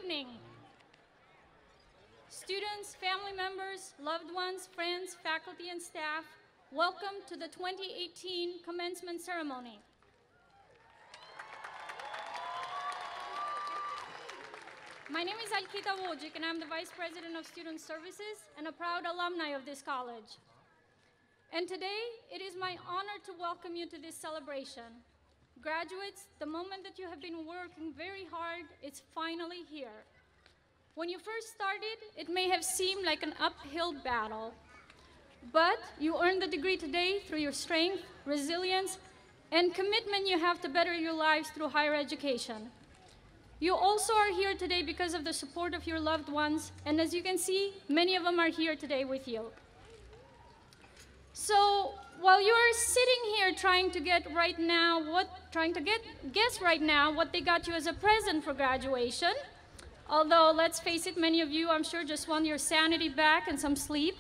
evening. Students, family members, loved ones, friends, faculty, and staff, welcome to the 2018 commencement ceremony. My name is Alkita Wojcik, and I'm the Vice President of Student Services and a proud alumni of this college. And today, it is my honor to welcome you to this celebration. Graduates, the moment that you have been working very hard, it's finally here. When you first started, it may have seemed like an uphill battle, but you earned the degree today through your strength, resilience, and commitment you have to better your lives through higher education. You also are here today because of the support of your loved ones, and as you can see, many of them are here today with you. So while you are sitting here trying to guess right now what they got you as a present for graduation, although let's face it, many of you, I'm sure, just want your sanity back and some sleep,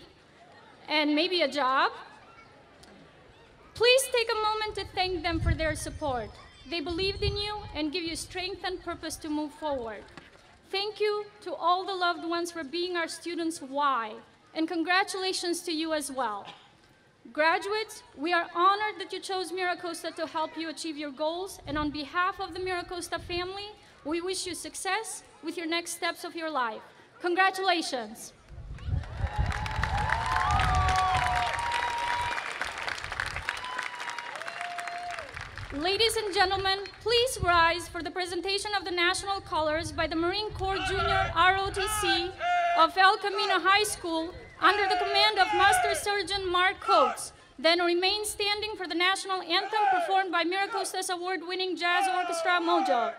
and maybe a job, please take a moment to thank them for their support. They believed in you and give you strength and purpose to move forward. Thank you to all the loved ones for being our students' why, and congratulations to you as well. Graduates, we are honored that you chose MiraCosta to help you achieve your goals, and on behalf of the MiraCosta family, we wish you success with your next steps of your life. Congratulations. Ladies and gentlemen, please rise for the presentation of the national colors by the Marine Corps Junior ROTC of El Camino High School under the command of Master Sergeant Mark Coates. Then remain standing for the national anthem performed by MiraCosta's award-winning jazz orchestra, Mojo.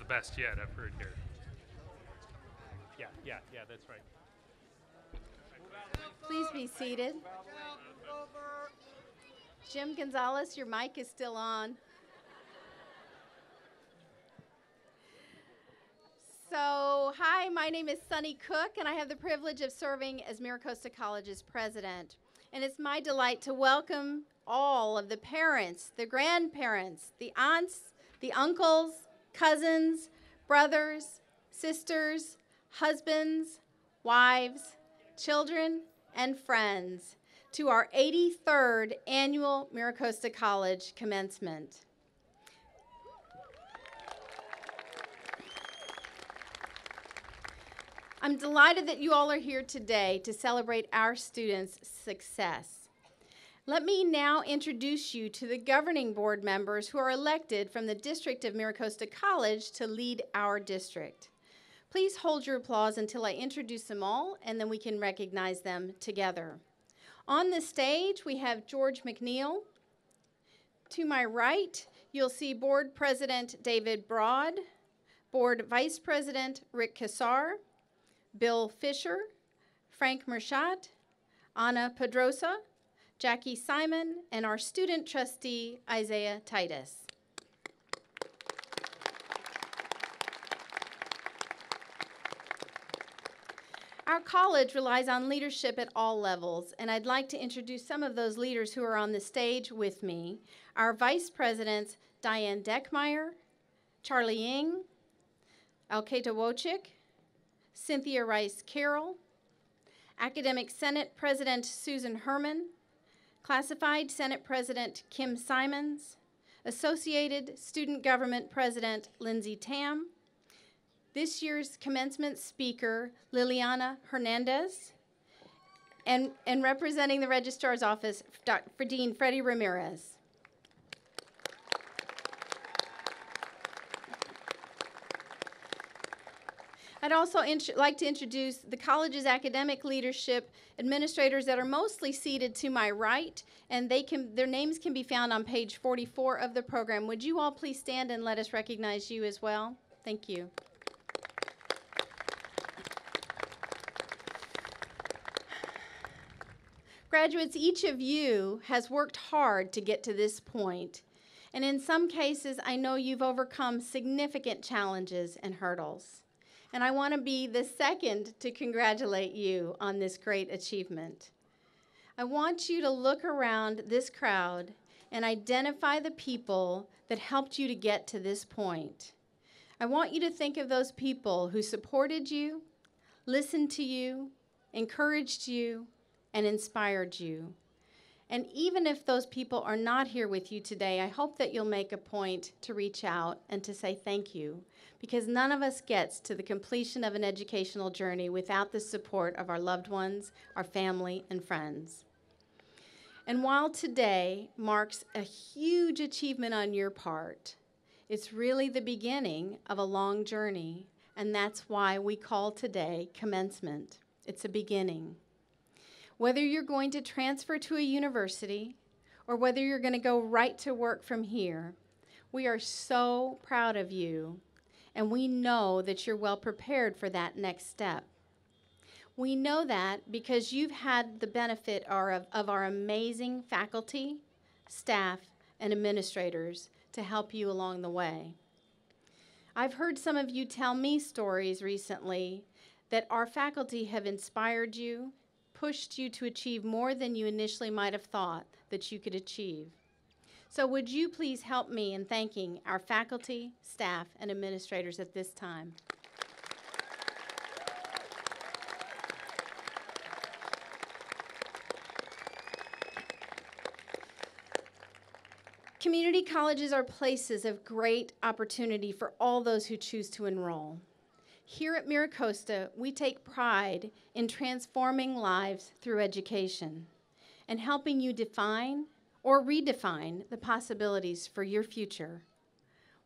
Best yet I've heard here. Yeah, that's right. Please be seated. Jim Gonzalez, your mic is still on. Hi, my name is Sunny Cook, and I have the privilege of serving as MiraCosta College's president. And it's my delight to welcome all of the parents, the grandparents, the aunts, the uncles, cousins, brothers, sisters, husbands, wives, children, and friends to our 83rd annual MiraCosta College commencement. I'm delighted that you all are here today to celebrate our students' success. Let me now introduce you to the governing board members who are elected from the District of MiraCosta College to lead our district. Please hold your applause until I introduce them all, and then we can recognize them together. On the stage, we have George McNeil. To my right, you'll see Board President David Broad, Board Vice President Rick Kassar, Bill Fisher, Frank Merchat, Anna Pedrosa, Jackie Simon, and our student trustee, Isaiah Titus. Our college relies on leadership at all levels, and I'd like to introduce some of those leaders who are on the stage with me. Our vice presidents, Diane Deckmeyer, Charlie Ying, Alketa Wojcik, Cynthia Rice Carroll, Academic Senate President Susan Herman, Classified Senate President Kim Simons, Associated Student Government President Lindsay Tam, this year's commencement speaker Liliana Hernandez, and representing the Registrar's Office, for Dean Freddie Ramirez. I'd also like to introduce the college's academic leadership administrators that are mostly seated to my right, and their names can be found on page 44 of the program. Would you all please stand and let us recognize you as well? Thank you. Graduates, each of you has worked hard to get to this point, and in some cases, I know you've overcome significant challenges and hurdles. And I want to be the second to congratulate you on this great achievement. I want you to look around this crowd and identify the people that helped you to get to this point. I want you to think of those people who supported you, listened to you, encouraged you, and inspired you. And even if those people are not here with you today, I hope that you'll make a point to reach out and to say thank you, because none of us gets to the completion of an educational journey without the support of our loved ones, our family, and friends. And while today marks a huge achievement on your part, it's really the beginning of a long journey, and that's why we call today commencement. It's a beginning. Whether you're going to transfer to a university or whether you're going to go right to work from here, we are so proud of you, and we know that you're well prepared for that next step. We know that because you've had the benefit of our amazing faculty, staff, and administrators to help you along the way. I've heard some of you tell me stories recently that our faculty have inspired you, pushed you to achieve more than you initially might have thought that you could achieve. So would you please help me in thanking our faculty, staff, and administrators at this time? Community colleges are places of great opportunity for all those who choose to enroll. Here at MiraCosta, we take pride in transforming lives through education and helping you define or redefine the possibilities for your future.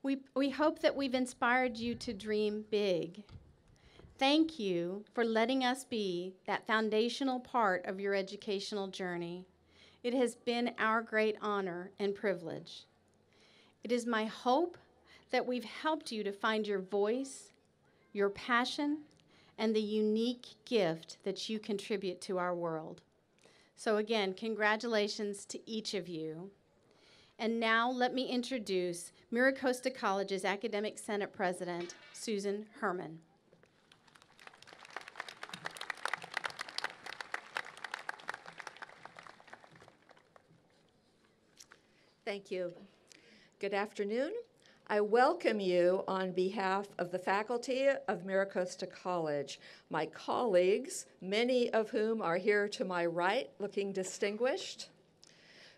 We hope that we've inspired you to dream big. Thank you for letting us be that foundational part of your educational journey. It has been our great honor and privilege. It is my hope that we've helped you to find your voice, your passion, and the unique gift that you contribute to our world. So again, congratulations to each of you. And now let me introduce MiraCosta College's Academic Senate President, Susan Herman. Thank you. Good afternoon. I welcome you on behalf of the faculty of MiraCosta College, my colleagues, many of whom are here to my right, looking distinguished,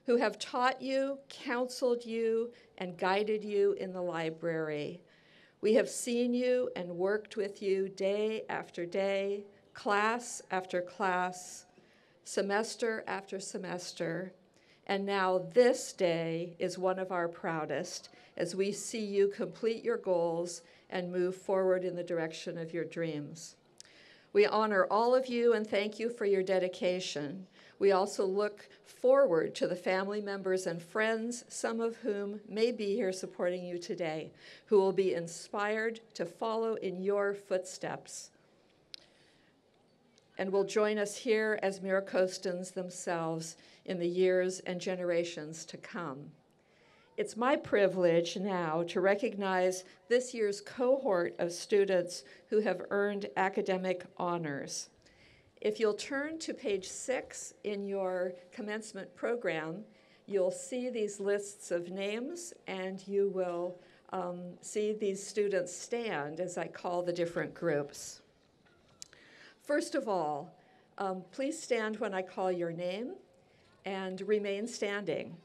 who have taught you, counseled you, and guided you in the library. We have seen you and worked with you day after day, class after class, semester after semester, and now this day is one of our proudest as we see you complete your goals and move forward in the direction of your dreams. We honor all of you and thank you for your dedication. We also look forward to the family members and friends, some of whom may be here supporting you today, who will be inspired to follow in your footsteps and will join us here as MiraCostans themselves in the years and generations to come. It's my privilege now to recognize this year's cohort of students who have earned academic honors. If you'll turn to page 6 in your commencement program, you'll see these lists of names and you will see these students stand as I call the different groups. First of all, please stand when I call your name and remain standing.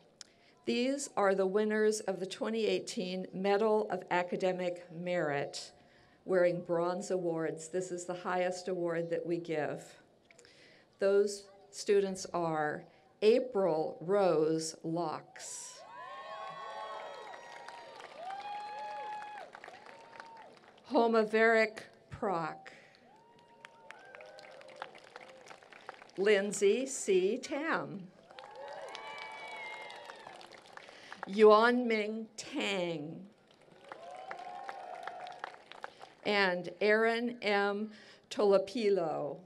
These are the winners of the 2018 Medal of Academic Merit, wearing bronze awards. This is the highest award that we give. Those students are April Rose Locks, Homaveric Proc, Lindsay C. Tam, Yuanming Tang, and Aaron M. Tolopilo.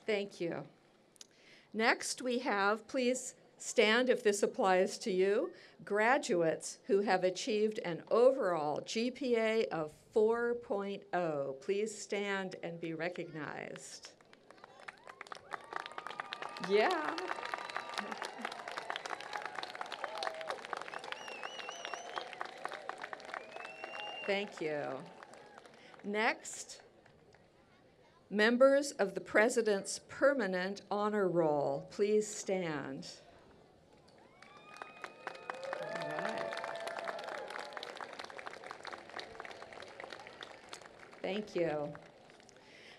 Thank you. Next, we have, please stand if this applies to you, graduates who have achieved an overall GPA of 4.0. Please stand and be recognized. Yeah. Thank you. Next, members of the President's Permanent Honor Roll, please stand. All right. Thank you.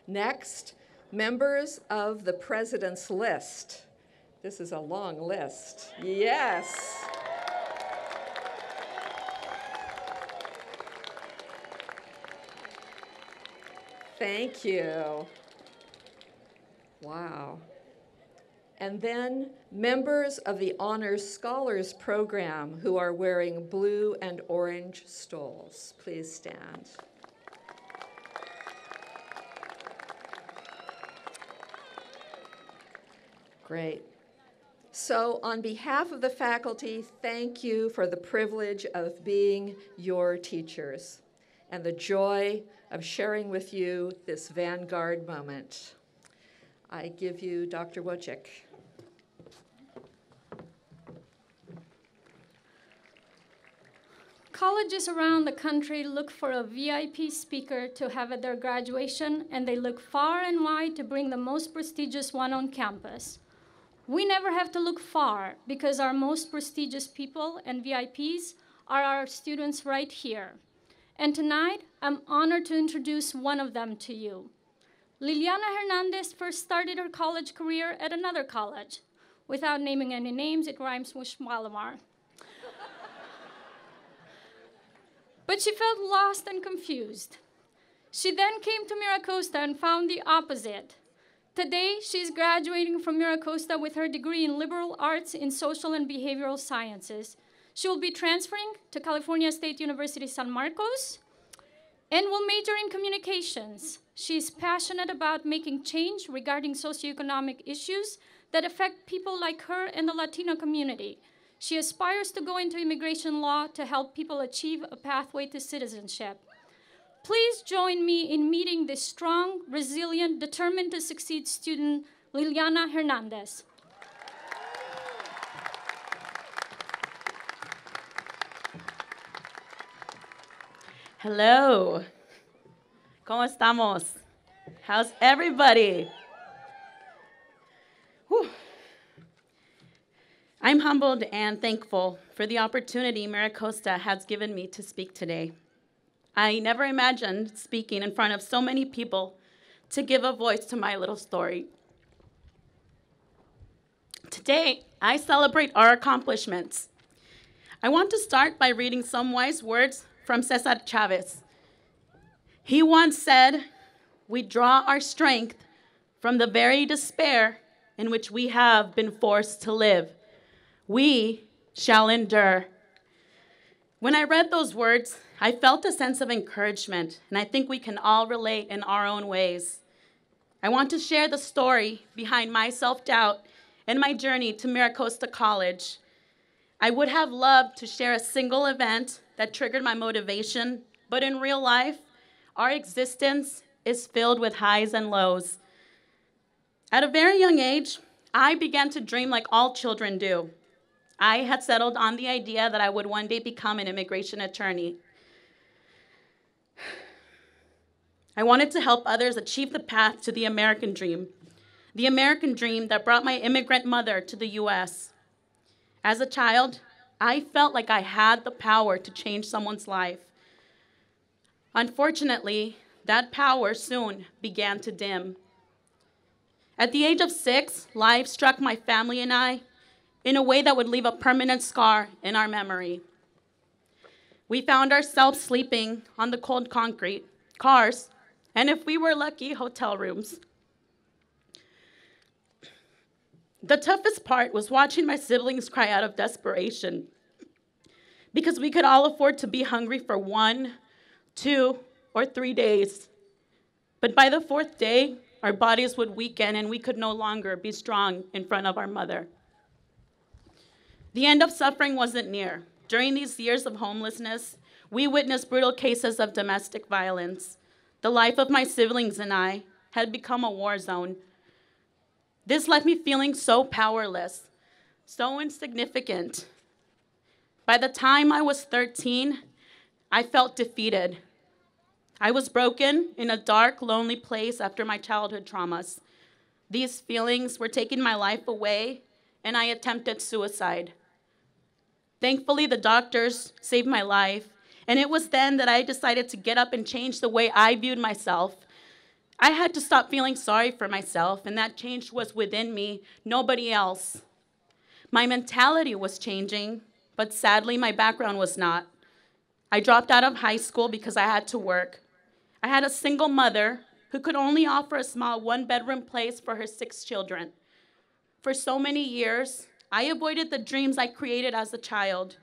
Next, members of the President's List. This is a long list. Yes. Thank you. Wow. And then members of the Honors Scholars Program who are wearing blue and orange stoles. Please stand. Great. So on behalf of the faculty, thank you for the privilege of being your teachers and the joy of sharing with you this vanguard moment. I give you Dr. Wojcik. Colleges around the country look for a VIP speaker to have at their graduation, and they look far and wide to bring the most prestigious one on campus. We never have to look far because our most prestigious people and VIPs are our students right here. And tonight, I'm honored to introduce one of them to you. Liliana Hernandez first started her college career at another college. Without naming any names, it rhymes with Schmalamar. But she felt lost and confused. She then came to MiraCosta and found the opposite. Today, she's graduating from MiraCosta with her degree in liberal arts in social and behavioral sciences. She will be transferring to California State University San Marcos and will major in communications. She is passionate about making change regarding socioeconomic issues that affect people like her and the Latino community. She aspires to go into immigration law to help people achieve a pathway to citizenship. Please join me in meeting this strong, resilient, determined to succeed student, Liliana Hernandez. Hello. ¿Cómo estamos? How's everybody? Whew. I'm humbled and thankful for the opportunity MiraCosta has given me to speak today. I never imagined speaking in front of so many people to give a voice to my little story. Today, I celebrate our accomplishments. I want to start by reading some wise words from Cesar Chavez. He once said, "We draw our strength from the very despair in which we have been forced to live. We shall endure." When I read those words, I felt a sense of encouragement, and I think we can all relate in our own ways. I want to share the story behind my self-doubt and my journey to MiraCosta College. I would have loved to share a single event that triggered my motivation, but in real life, our existence is filled with highs and lows. At a very young age, I began to dream like all children do. I had settled on the idea that I would one day become an immigration attorney. I wanted to help others achieve the path to the American dream that brought my immigrant mother to the US. As a child, I felt like I had the power to change someone's life. Unfortunately, that power soon began to dim. At the age of 6, life struck my family and I in a way that would leave a permanent scar in our memory. We found ourselves sleeping on the cold concrete, cars, and if we were lucky, hotel rooms. The toughest part was watching my siblings cry out of desperation because we could all afford to be hungry for 1, 2, or 3 days. But by the 4th day, our bodies would weaken and we could no longer be strong in front of our mother. The end of suffering wasn't near. During these years of homelessness, we witnessed brutal cases of domestic violence. The life of my siblings and I had become a war zone. This left me feeling so powerless, so insignificant. By the time I was 13, I felt defeated. I was broken in a dark, lonely place after my childhood traumas. These feelings were taking my life away, and I attempted suicide. Thankfully, the doctors saved my life, and it was then that I decided to get up and change the way I viewed myself. I had to stop feeling sorry for myself, and that change was within me, nobody else. My mentality was changing, but sadly, my background was not. I dropped out of high school because I had to work. I had a single mother who could only offer a small 1-bedroom place for her 6 children. For so many years, I avoided the dreams I created as a child.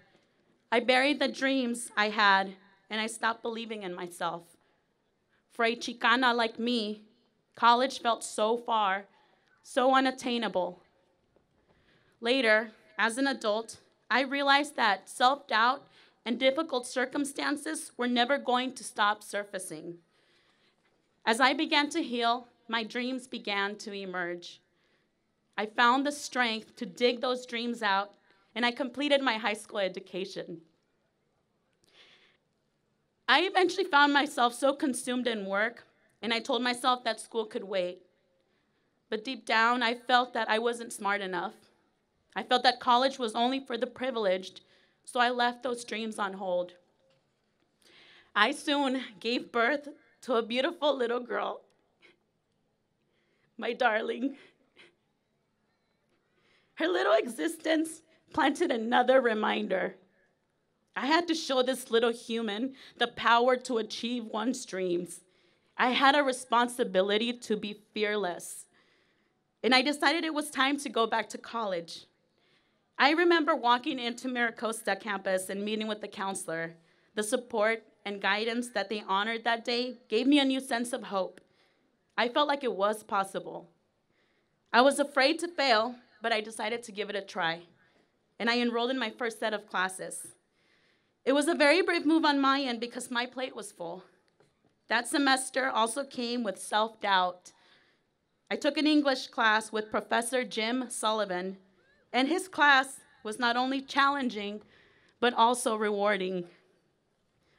I buried the dreams I had, and I stopped believing in myself. For a Chicana like me, college felt so far, so unattainable. Later, as an adult, I realized that self-doubt and difficult circumstances were never going to stop surfacing. As I began to heal, my dreams began to emerge. I found the strength to dig those dreams out, and I completed my high school education. I eventually found myself so consumed in work, and I told myself that school could wait. But deep down, I felt that I wasn't smart enough. I felt that college was only for the privileged, so I left those dreams on hold. I soon gave birth to a beautiful little girl, my darling. Her little existence planted another reminder. I had to show this little human the power to achieve one's dreams. I had a responsibility to be fearless. And I decided it was time to go back to college. I remember walking into MiraCosta campus and meeting with the counselor. The support and guidance that they honored that day gave me a new sense of hope. I felt like it was possible. I was afraid to fail, but I decided to give it a try. And I enrolled in my first set of classes. It was a very brave move on my end because my plate was full. That semester also came with self-doubt. I took an English class with Professor Jim Sullivan, and his class was not only challenging, but also rewarding.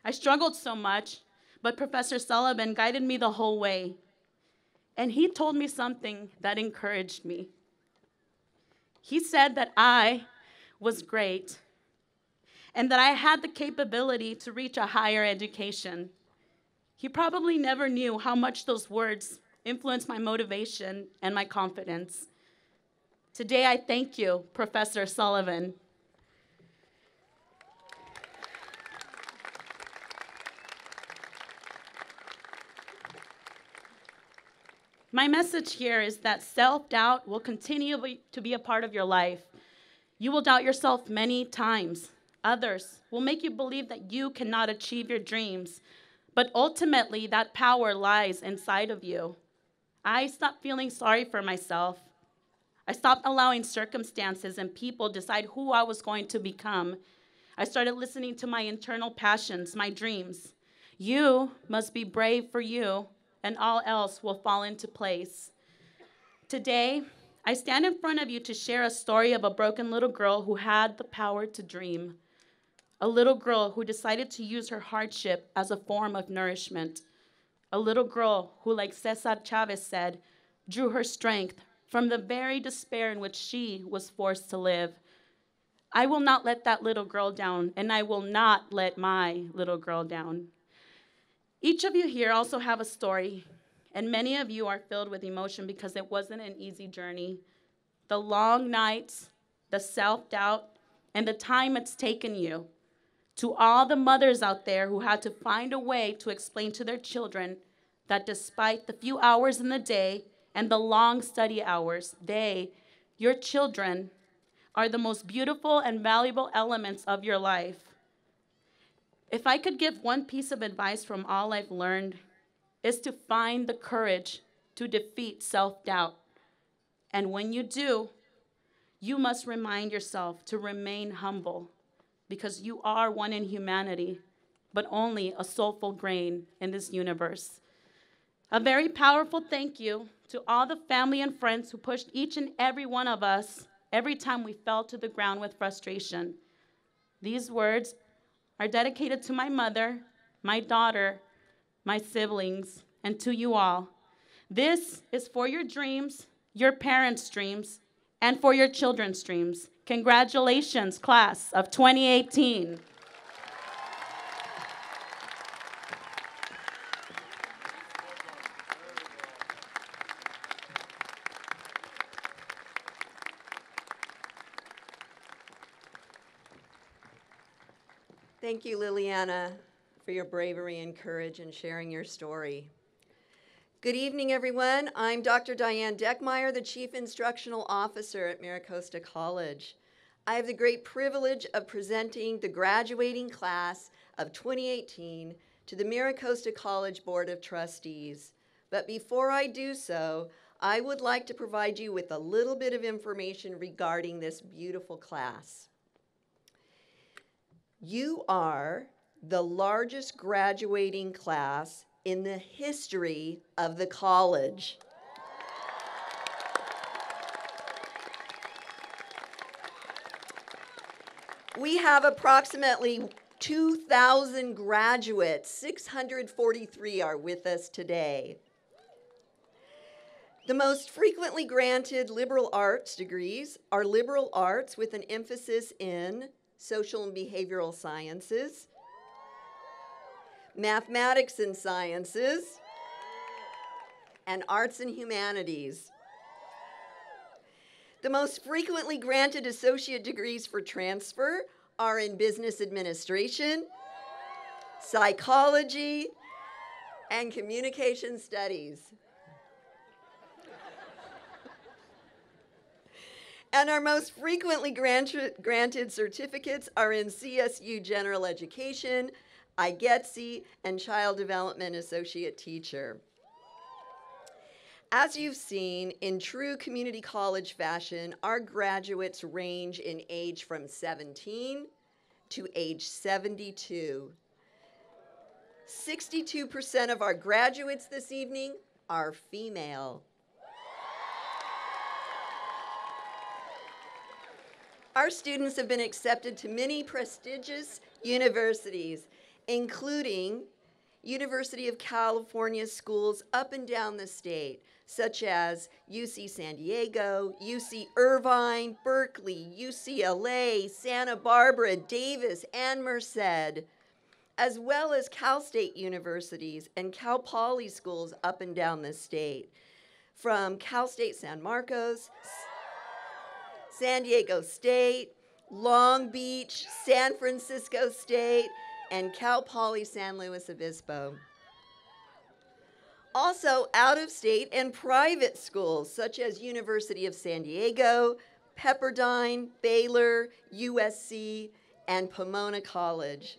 I struggled so much, but Professor Sullivan guided me the whole way. And he told me something that encouraged me. He said that I was great and that I had the capability to reach a higher education. He probably never knew how much those words influenced my motivation and my confidence. Today, I thank you, Professor Sullivan. My message here is that self-doubt will continue to be a part of your life. You will doubt yourself many times. Others will make you believe that you cannot achieve your dreams, but ultimately that power lies inside of you. I stopped feeling sorry for myself. I stopped allowing circumstances and people decide who I was going to become. I started listening to my internal passions, my dreams. You must be brave for you, and all else will fall into place. Today, I stand in front of you to share a story of a broken little girl who had the power to dream. A little girl who decided to use her hardship as a form of nourishment. A little girl who, like Cesar Chavez said, drew her strength from the very despair in which she was forced to live. I will not let that little girl down, and I will not let my little girl down. Each of you here also have a story, and many of you are filled with emotion because it wasn't an easy journey. The long nights, the self-doubt, and the time it's taken you. To all the mothers out there who had to find a way to explain to their children that despite the few hours in the day and the long study hours, they, your children, are the most beautiful and valuable elements of your life. If I could give one piece of advice from all I've learned, is to find the courage to defeat self-doubt. And when you do, you must remind yourself to remain humble, because you are one in humanity, but only a soulful grain in this universe. A very powerful thank you to all the family and friends who pushed each and every one of us every time we fell to the ground with frustration. These words are dedicated to my mother, my daughter, my siblings, and to you all. This is for your dreams, your parents' dreams, and for your children's dreams. Congratulations, class of 2018. Thank you, Liliana, for your bravery and courage in sharing your story. Good evening, everyone. I'm Dr. Diane Deckmeyer, the Chief Instructional Officer at MiraCosta College. I have the great privilege of presenting the graduating class of 2018 to the MiraCosta College Board of Trustees. But before I do so, I would like to provide you with a little bit of information regarding this beautiful class. You are the largest graduating class in the history of the college. We have approximately 2,000 graduates. 643 are with us today. The most frequently granted liberal arts degrees are liberal arts with an emphasis in social and behavioral sciences, mathematics and sciences, and arts and humanities. The most frequently granted associate degrees for transfer are in business administration, psychology, and communication studies. And our most frequently granted certificates are in CSU General Education, IGETC, and Child Development Associate Teacher. As you've seen, in true community college fashion, our graduates range in age from 17 to age 72. 62% of our graduates this evening are female. Our students have been accepted to many prestigious universities, including University of California schools up and down the state, such as UC San Diego, UC Irvine, Berkeley, UCLA, Santa Barbara, Davis, and Merced, as well as Cal State universities and Cal Poly schools up and down the state, from Cal State San Marcos, San Diego State, Long Beach, San Francisco State, and Cal Poly San Luis Obispo. Also out of state and private schools such as University of San Diego, Pepperdine, Baylor, USC, and Pomona College.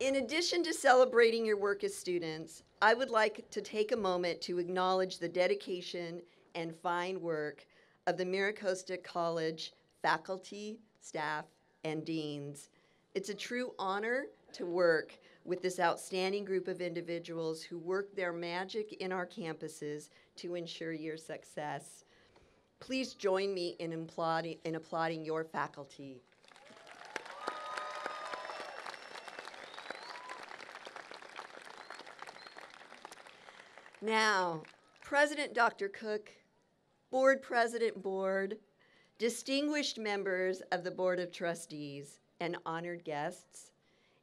In addition to celebrating your work as students, I would like to take a moment to acknowledge the dedication and fine work of the MiraCosta College faculty, staff, and deans. It's a true honor to work with this outstanding group of individuals who work their magic in our campuses to ensure your success. Please join me in applauding your faculty. Now, President Dr. Cook, Board President Board, distinguished members of the Board of Trustees, and honored guests,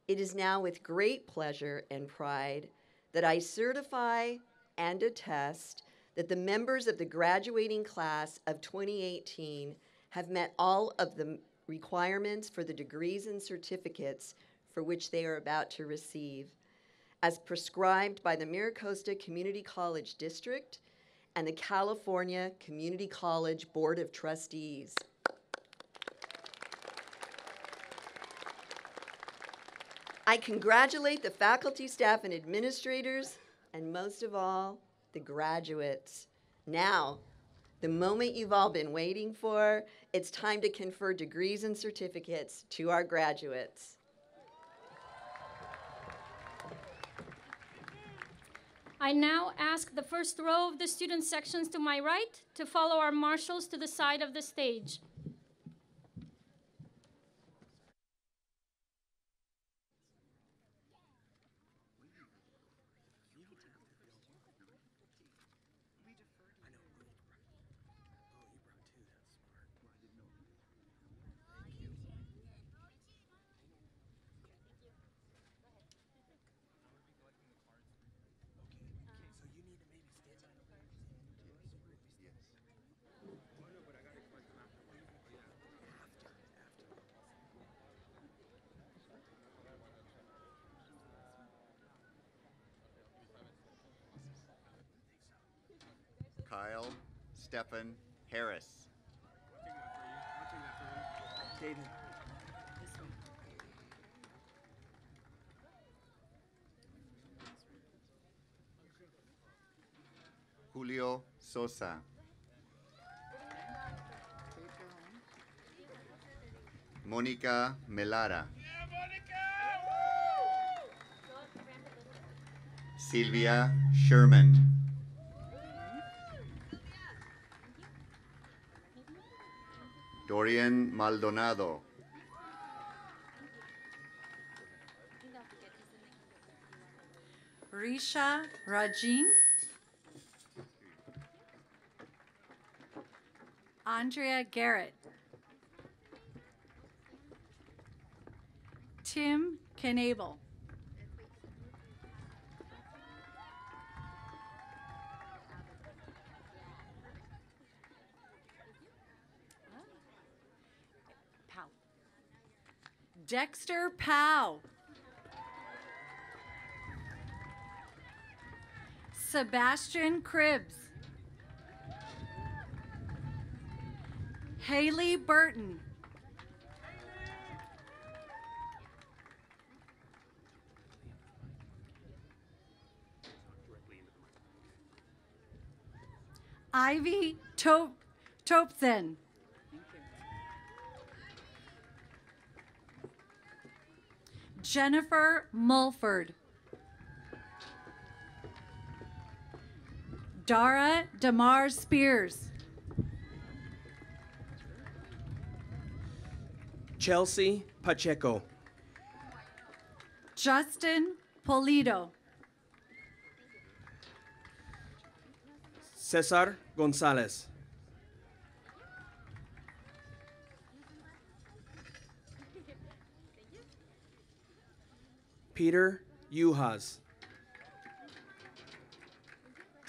it is now with great pleasure and pride that I certify and attest that the members of the graduating class of 2018 have met all of the requirements for the degrees and certificates for which they are about to receive, as prescribed by the MiraCosta Community College District and the California Community College Board of Trustees. I congratulate the faculty, staff, and administrators, and most of all, the graduates. Now, the moment you've all been waiting for, it's time to confer degrees and certificates to our graduates. I now ask the first row of the student sections to my right to follow our marshals to the side of the stage. Kyle Stephan Harris. Julio Sosa. Monica Melara. Silvia Sherman. Dorian Maldonado. Risha Rajin. Andrea Garrett. Tim Knabel. Dexter Powell. Sebastian Cribbs. Haley Burton. Ivy Topson. Jennifer Mulford. Dara Damar Spears. Chelsea Pacheco. Justin Polido. Cesar Gonzalez. Peter Yuhas.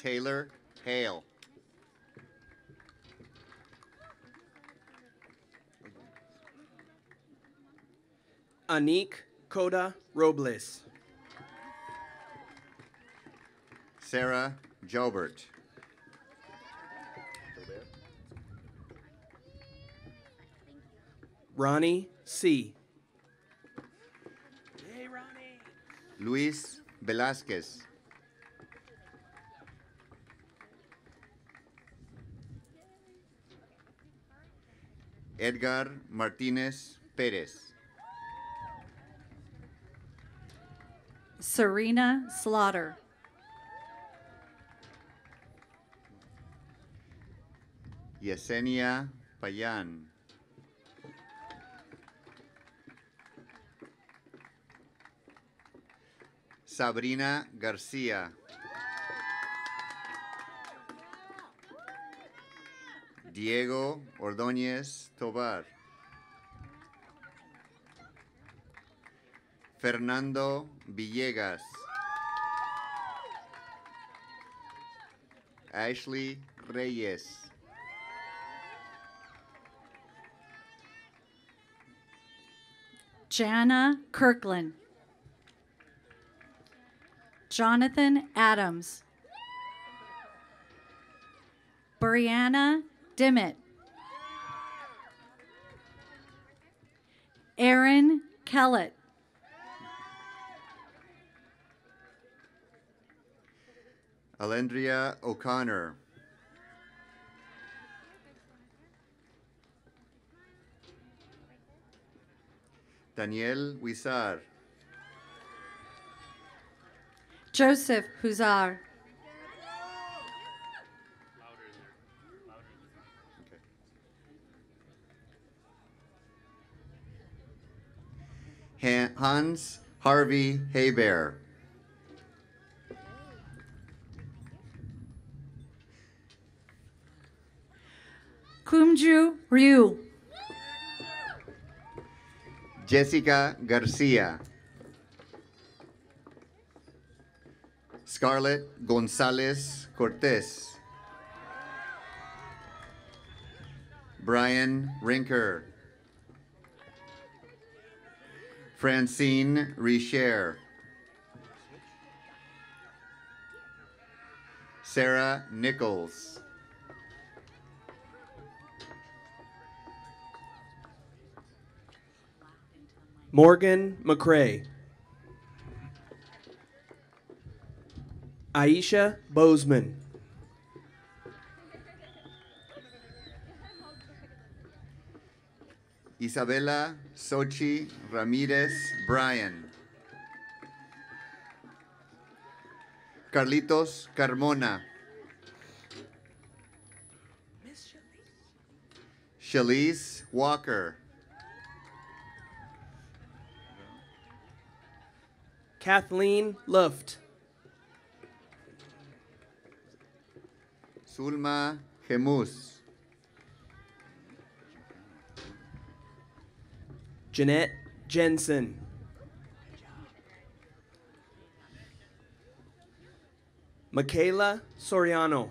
Taylor Hale. Anik Koda Robles. Sarah Jobert. Ronnie C. Luis Velázquez. Edgar Martinez Pérez. Serena Slaughter. Yesenia Payan. Sabrina Garcia. Diego Ordóñez Tobar. Fernando Villegas. Ashley Reyes. Jana Kirkland. Jonathan Adams. Brianna Dimmitt. Aaron Kellett. Alendria O'Connor. Daniel Huizar. Joseph Huzar. Hans Harvey Hebert. Kumju Ryu. Jessica Garcia. Scarlett Gonzalez Cortez. Brian Rinker. Francine Richer. Sarah Nichols. Morgan McCrae. Aisha Bozeman. Isabella Sochi Ramirez Bryan. Carlitos Carmona. Shalise Walker. Kathleen Luft. Zulma Gemus. Jeanette Jensen. Michaela Soriano.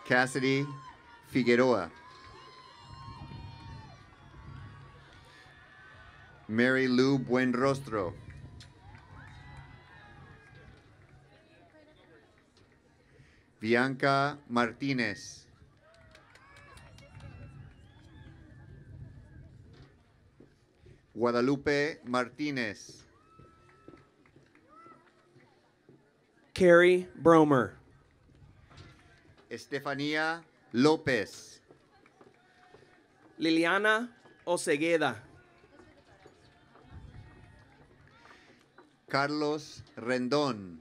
Cassidy Figueroa. Mary Lou Buenrostro. Bianca Martinez. Guadalupe Martinez. Carrie Bromer. Estefania López. Liliana Osegueda. Carlos Rendón.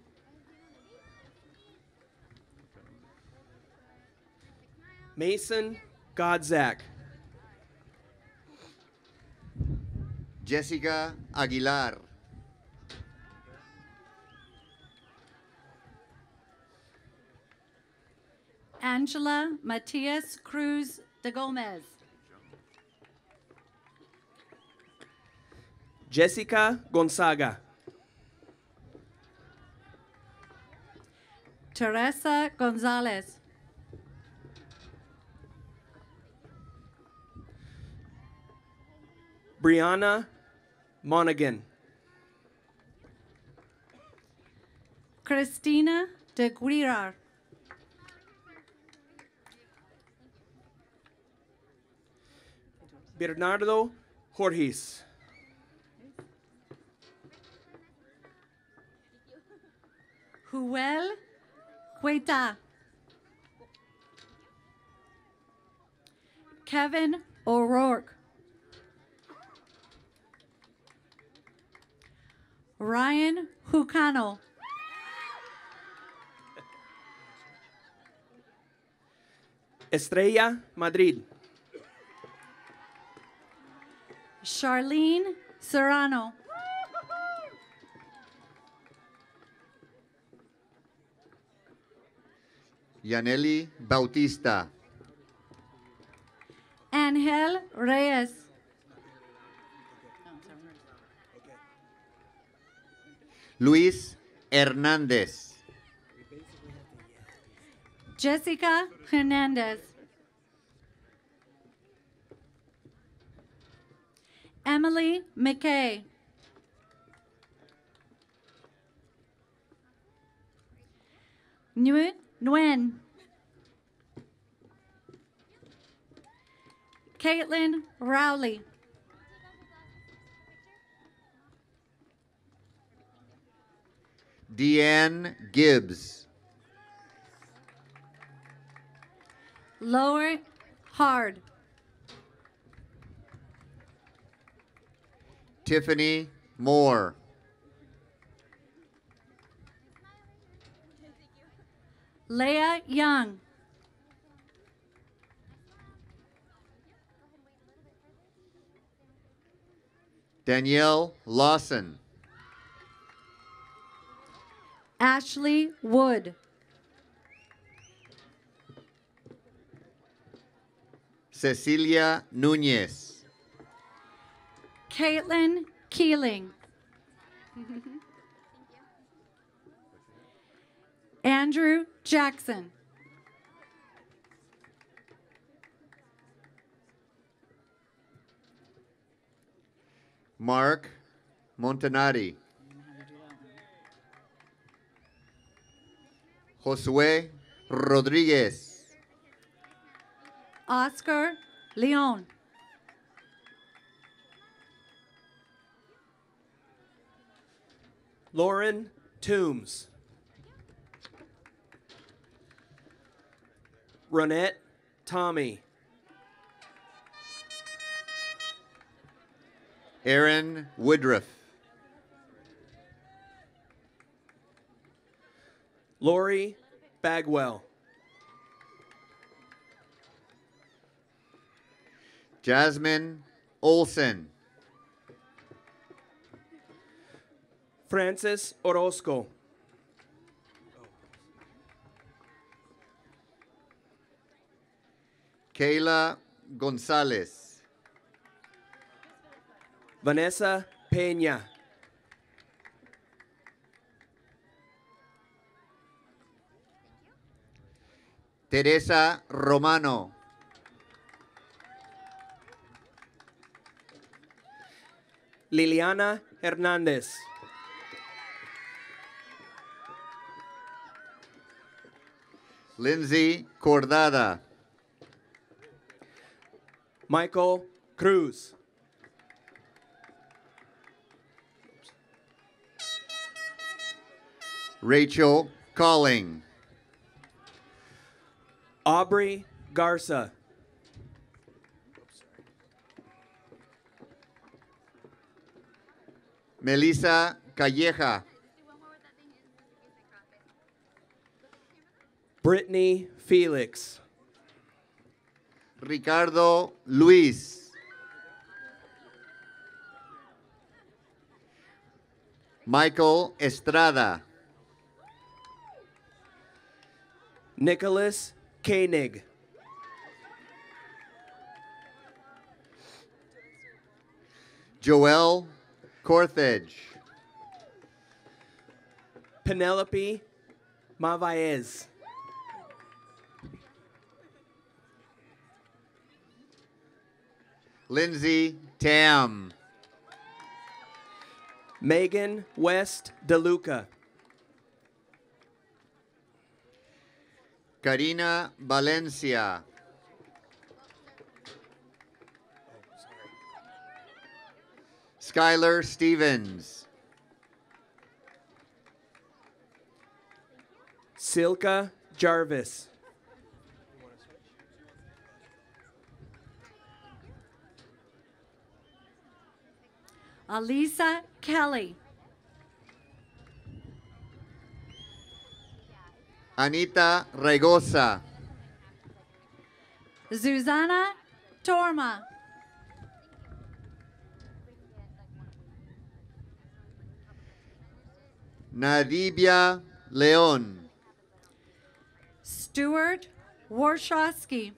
Mason Godzak. Jessica Aguilar. Angela Matias Cruz de Gomez. Jessica Gonzaga. Teresa Gonzalez. Brianna Monaghan. Cristina de Guirar. Bernardo Jorges. Joel Hueta. Kevin O'Rourke. Ryan Hucano. Estrella Madrid. Charlene Serrano. Yaneli Bautista. Angel Reyes. Luis Hernández. Jessica Hernandez. Emily McKay. Nguyen. Caitlin Rowley. Deanne Gibbs. Lower Hard. Tiffany Moore. Leah Young. Danielle Lawson. Ashley Wood. Cecilia Núñez. Caitlin Keeling. Andrew Jackson. Mark Montanari. Josué Rodríguez. Oscar Leon. Lauren Toombs. Ronette Tommy. Aaron Woodruff. Lori Bagwell. Jasmine Olson. Francis Orozco. Kayla Gonzalez. Vanessa Peña. Teresa Romano. Liliana Hernández. Lindsay Cordada. Michael Cruz. Rachel Calling. Aubrey Garza. Melissa Calleja. Brittany Felix. Ricardo Luis. Michael Estrada. Nicholas Koenig. Joel Corthage. Penelope Mavaez. Lindsay Tam. Megan West DeLuca. Karina Valencia. Skylar Stevens. Silka Jarvis. Alisa Kelly. Anita Regosa. Zuzana Torma. Nadibia Leon. Stuart Warshawski.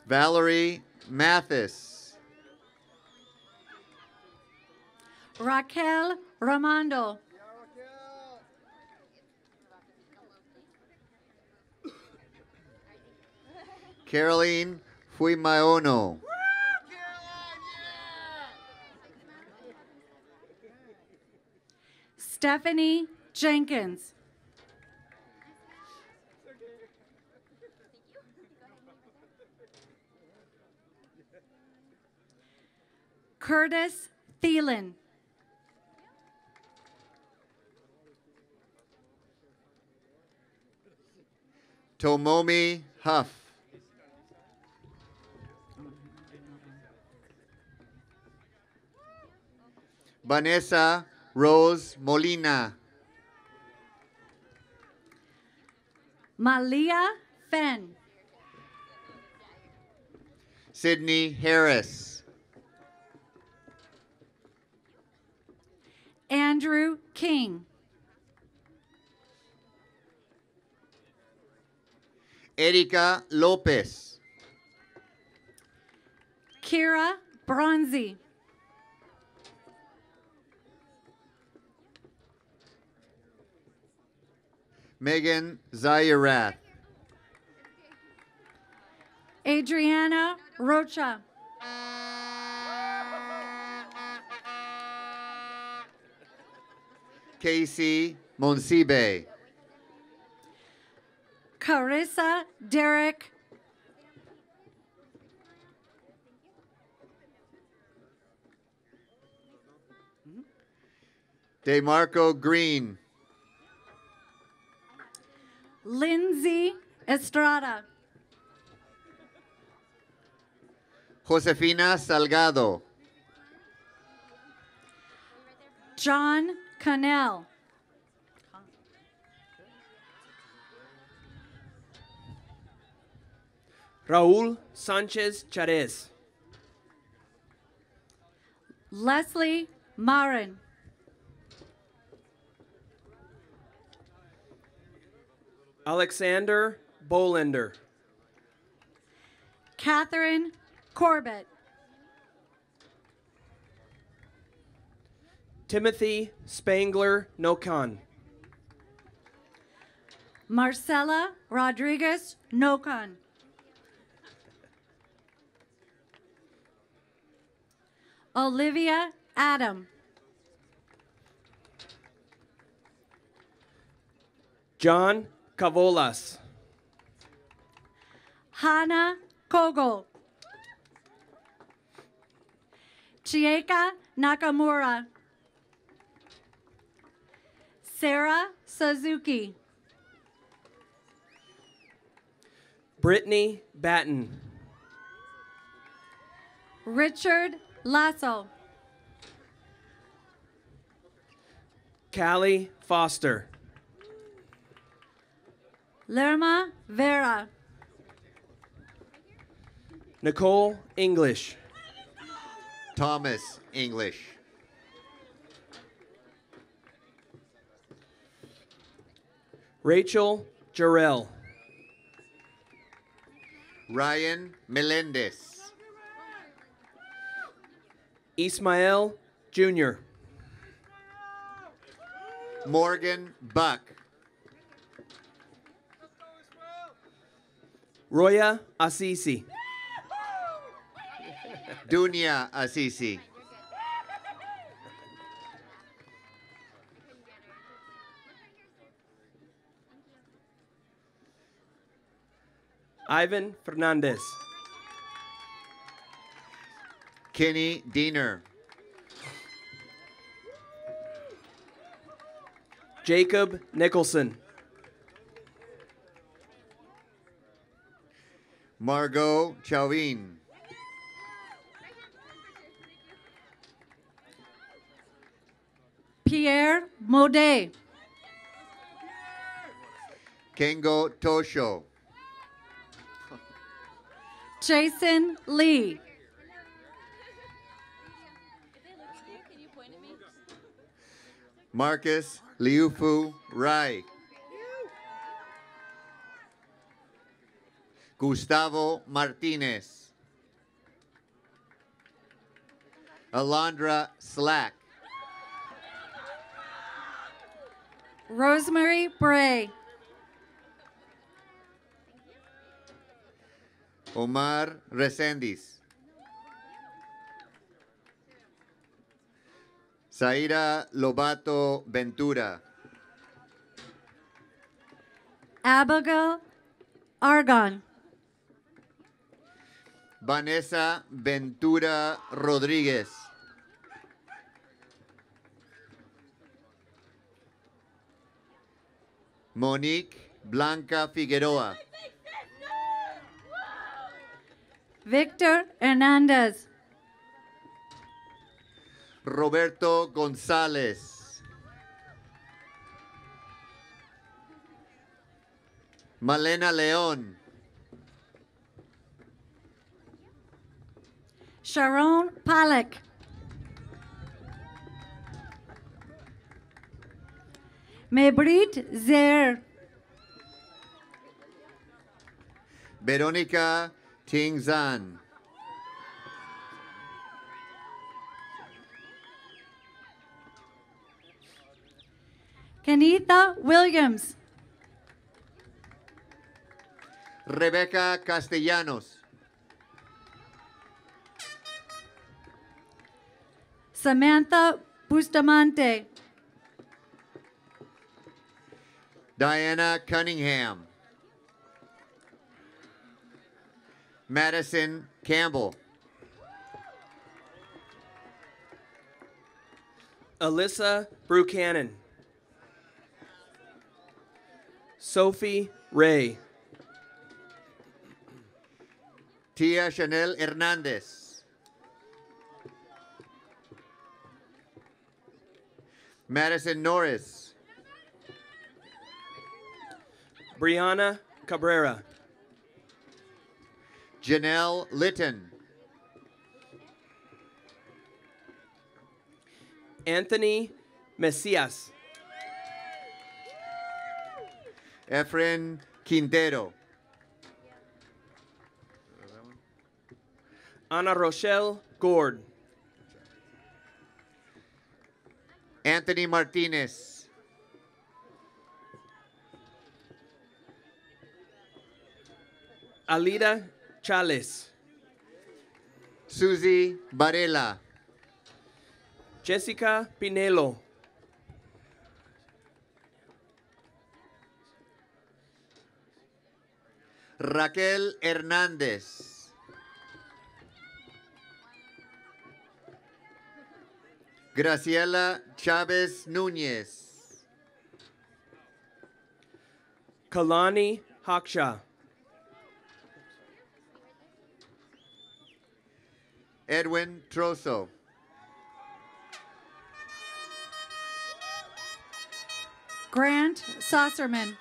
Valerie Mathis. Raquel Ramondo. Caroline Fuimaono. Stephanie Jenkins. Curtis Thielen. Tomomi Huff. Vanessa Rose Molina. Malia Fenn. Sydney Harris. Andrew King. Erika Lopez. Kira Bronzy. Megan Zayarath. Adriana Rocha. Casey Monsibe. Carissa Derek. DeMarco Green. Lindsay Estrada. Josefina Salgado. John Cannell. Raúl Sánchez Charez. Leslie Marin. Alexander Bolender. Catherine Corbett. Timothy Spangler Nokan. Marcela Rodriguez Nokan. Olivia Adam. John Cavolas. Hannah Kogel. Chieka Nakamura. Sarah Suzuki. Brittany Batten. Richard Lasso. Callie Foster. Lerma Vera. Nicole English. Thomas English. Rachel Jarrell. Ryan Melendez. Ismael Jr. Morgan Buck. Roya Assisi. Dunya Assisi. Ivan Fernandez. Kenny Diener. Jacob Nicholson. Margot Chauvin. Pierre Maudet. Kengo Tosho. Jason Lee. Marcus Liufu Rai. Gustavo Martinez. Alondra Slack. Rosemary Bray. Omar Resendiz. Zaira Lobato Ventura. Abigail Argon. Vanessa Ventura Rodríguez. Monique Blanca Figueroa. Victor Hernandez. Roberto González. Malena León. Sharon Pollock. Mebrit Zer. Verónica Tingzan. Kenitha Williams. Rebeca Castellanos. Samantha Bustamante. Diana Cunningham. Madison Campbell. Alyssa Buchanan. Sophie Ray. Tia Chanel Hernandez. Madison Norris. Brianna Cabrera. Janelle Litton. Anthony Messias. Efren Quintero. Ana Rochelle Gord. Anthony Martinez. Alida Chales. Susie Varela. Jessica Pinelo. Raquel Hernández. Graciela Chávez Núñez. Kalani Haksha. Edwin Trozo. Grant Saucerman.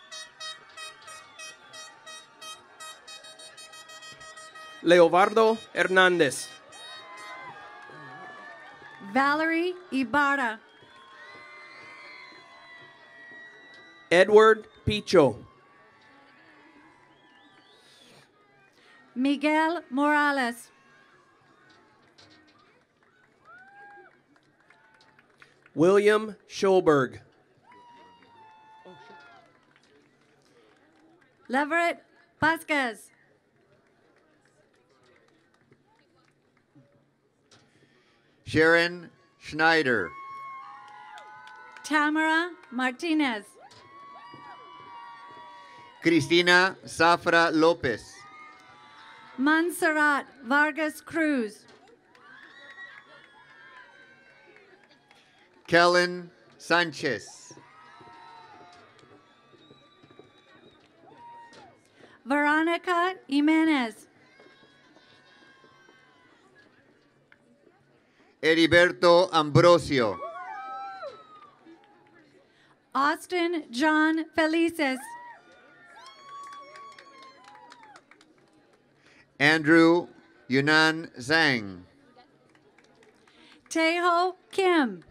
Leobardo Hernandez. Valerie Ibarra. Edward Picho. Miguel Morales. William Schulberg. Leverett Vasquez. Sharon Schneider. Tamara Martinez. Cristina Zafra Lopez. Montserrat Vargas Cruz. Kellen Sanchez. Veronica Jimenez. Heriberto Ambrosio. Austin John Felices. Andrew Yunan Zhang. Teho Kim.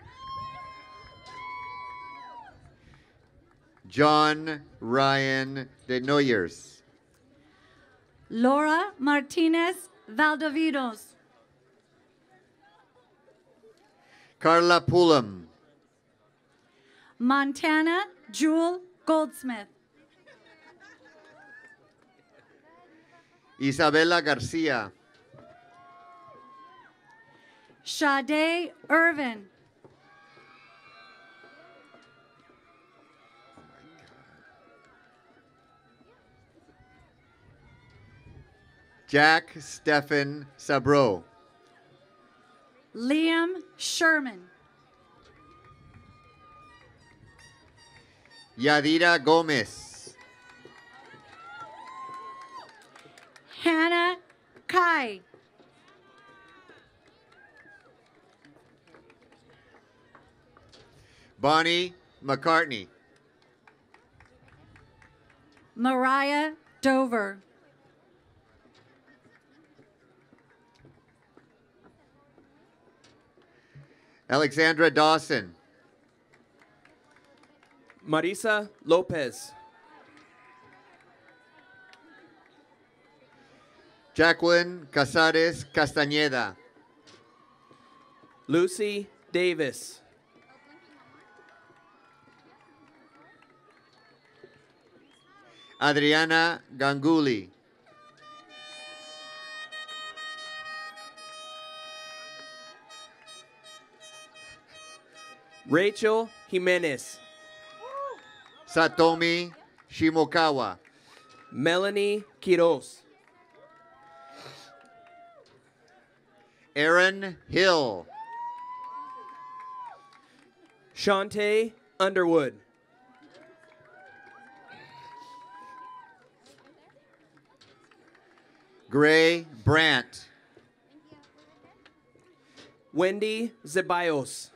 John Ryan de Noyers. Laura Martinez Valdovinos. Carla Pullum. Montana Jewel Goldsmith. Isabella Garcia. Sade Irvin. Jack Stephen Sabro. Liam Sherman. Yadira Gomez. Hannah Kai. Bonnie McCartney. Mariah Dover. Alexandra Dawson. Marisa Lopez. Jacqueline Casares Castañeda. Lucy Davis. Adriana Ganguli. Rachel Jimenez. Satomi Shimokawa. Melanie Quiroz. Aaron Hill. Shantae Underwood. Gray Brandt. Wendy Zeballos.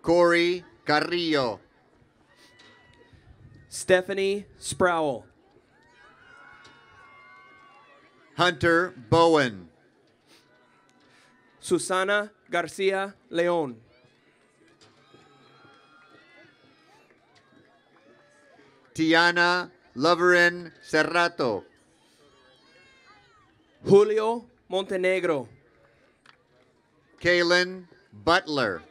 Corey Carrillo. Stephanie Sproul. Hunter Bowen. Susana Garcia Leon. Tiana Loverin Serrato. Julio Montenegro. Kaylin Butler.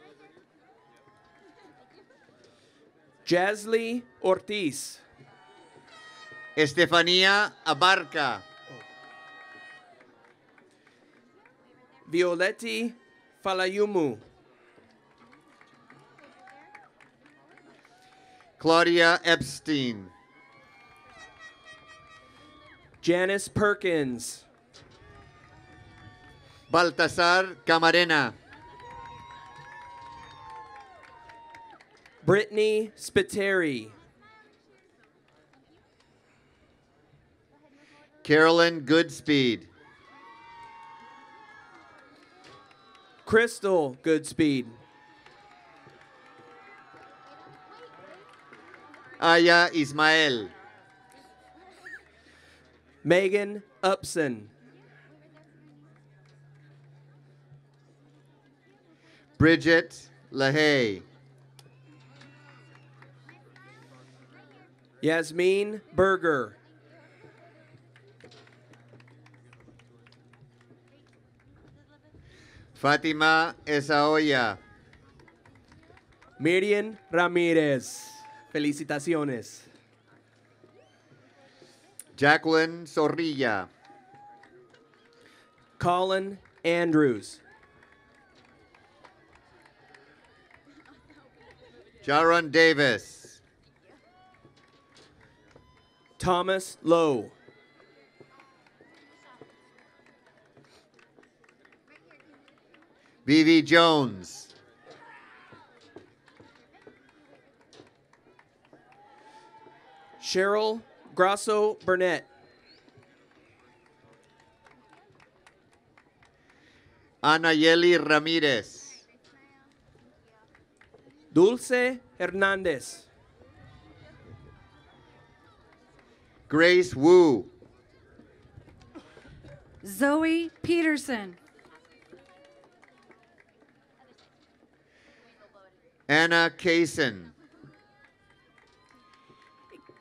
Jazly Ortiz. Estefania Abarca. Violetti Falayumu. Claudia Epstein. Janice Perkins. Baltasar Camarena. Brittany Spiteri. Carolyn Goodspeed. Crystal Goodspeed. Aya Ismael. Megan Upson. Bridget LaHaye. Yasmin Berger. Fatima Esaoya. Miriam Ramirez. Felicitaciones. Jacqueline Zorrilla. Colin Andrews. Jaron Davis. Thomas Lowe. Vivi Jones. Cheryl Grasso Burnett. Anayeli Ramirez. Dulce Hernandez. Grace Wu. Zoe Peterson. Anna Kaysen.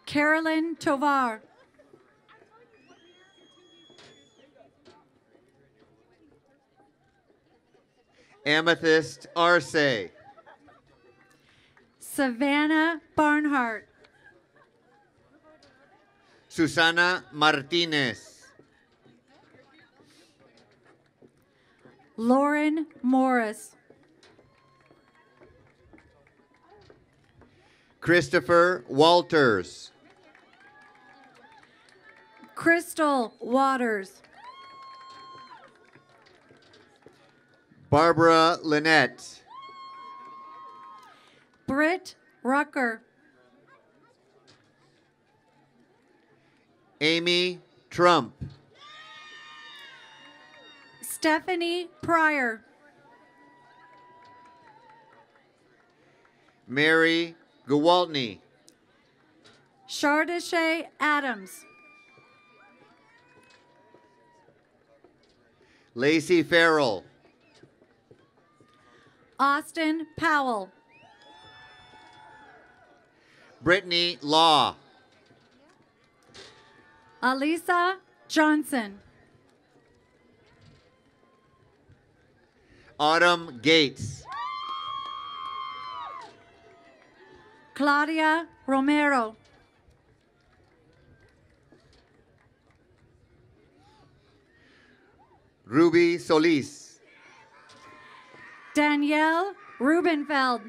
Carolyn Tovar. Amethyst Arce. Savannah Barnhart. Susana Martinez. Lauren Morris. Christopher Walters. Crystal Waters. Barbara Lynette. Britt Rucker. Amy Trump. Stephanie Pryor. Mary Gewaltney. Shardashay Adams. Lacey Farrell. Austin Powell. Brittany Law. Alisa Johnson. Autumn Gates. Claudia Romero. Ruby Solis. Danielle Rubenfeld.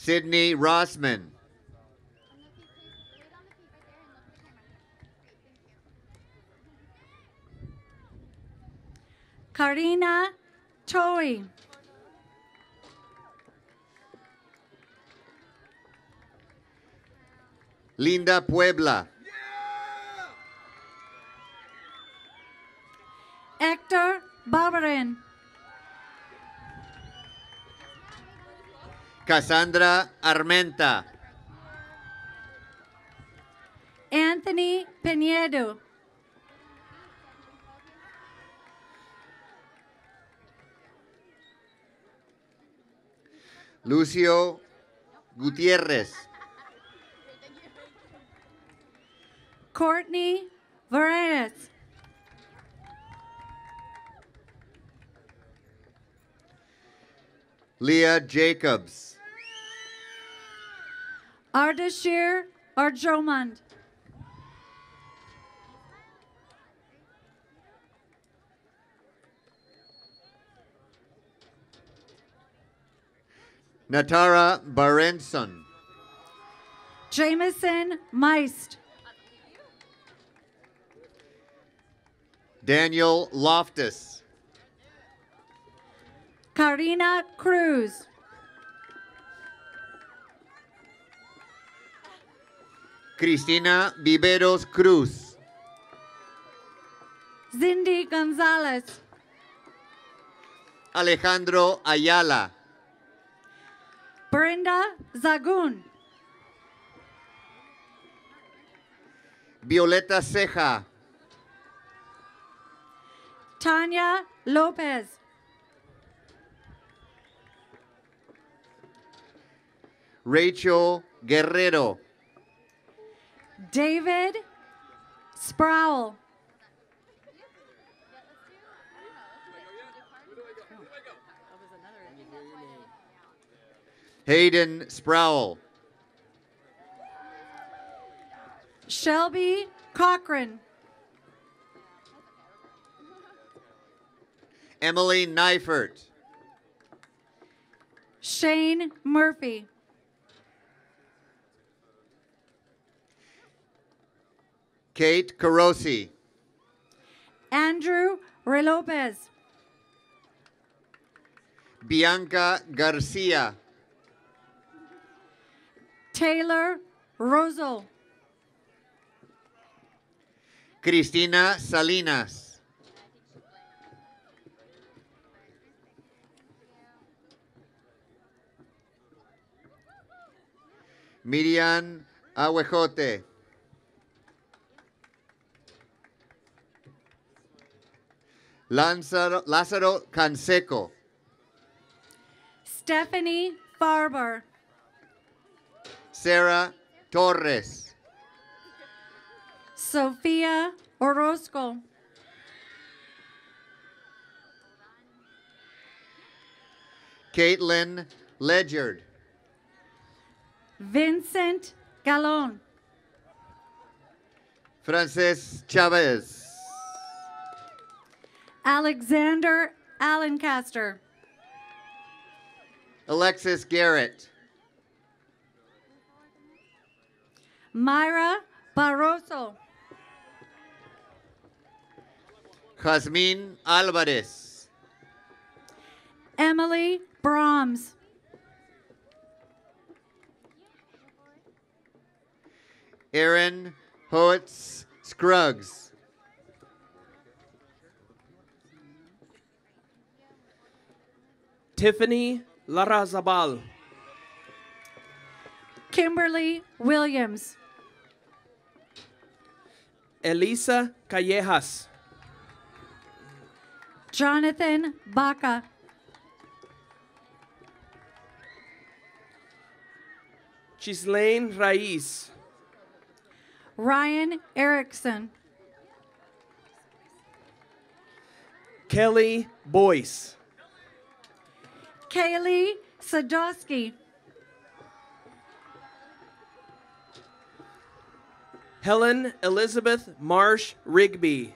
Sydney Rossman. Karina Choi. Linda Puebla. Hector Barberin. Cassandra Armenta. Anthony Pinedo. Lucio Gutierrez. Courtney Varenas. Leah Jacobs. Ardashir Arjomand. Natara Barenson. Jameson Meist. Daniel Loftus. Karina Cruz. Cristina Viveros Cruz. Cindy Gonzalez. Alejandro Ayala. Brenda Zagun. Violeta Ceja. Tanya Lopez. Rachel Guerrero. David Sproul. Hayden Sproul. Shelby Cochran. Emily Neifert. Shane Murphy. Kate Carosi. Andrew Relopez. Bianca Garcia. Taylor Rosal. Cristina Salinas. Miriam Ahuejote. Lázaro Canseco. Stephanie Farber. Sarah Torres. Sofia Orozco. Caitlin Ledyard. Vincent Galon. Frances Chavez. Alexander Allencaster. Alexis Garrett. Myra Barroso. Jazmín Álvarez. Emily Brahms. Aaron Hoetz Scruggs. Tiffany Larazabal. Kimberly Williams. Elisa Callejas. Jonathan Baca. Chislaine Raiz. Ryan Erickson. Kelly Boyce. Kaylee Sadowski. Helen Elizabeth Marsh Rigby.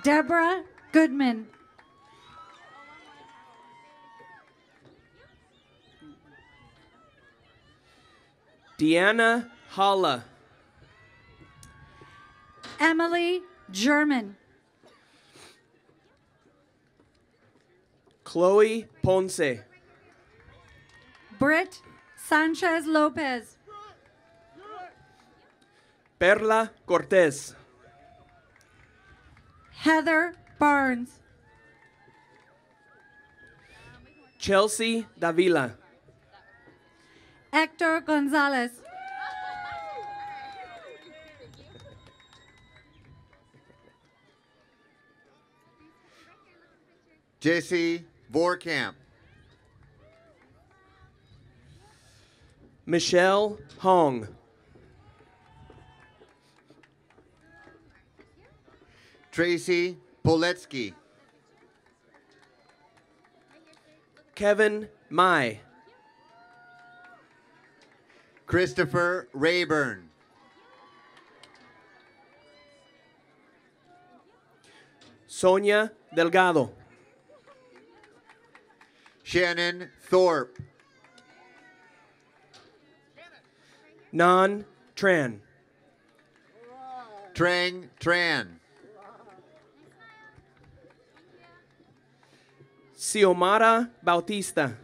Deborah Goodman. Deanna Holla. Emily German. Chloe Ponce. Britt Sanchez Lopez. Perla Cortez. Heather Barnes. Chelsea Davila. Hector Gonzalez. Jesse Vorkamp. Michelle Hong. Tracy Poletsky. Kevin Mai. Christopher Rayburn. Sonia Delgado. Shannon Thorpe. Nan Tran. Trang Tran. Xiomara Bautista.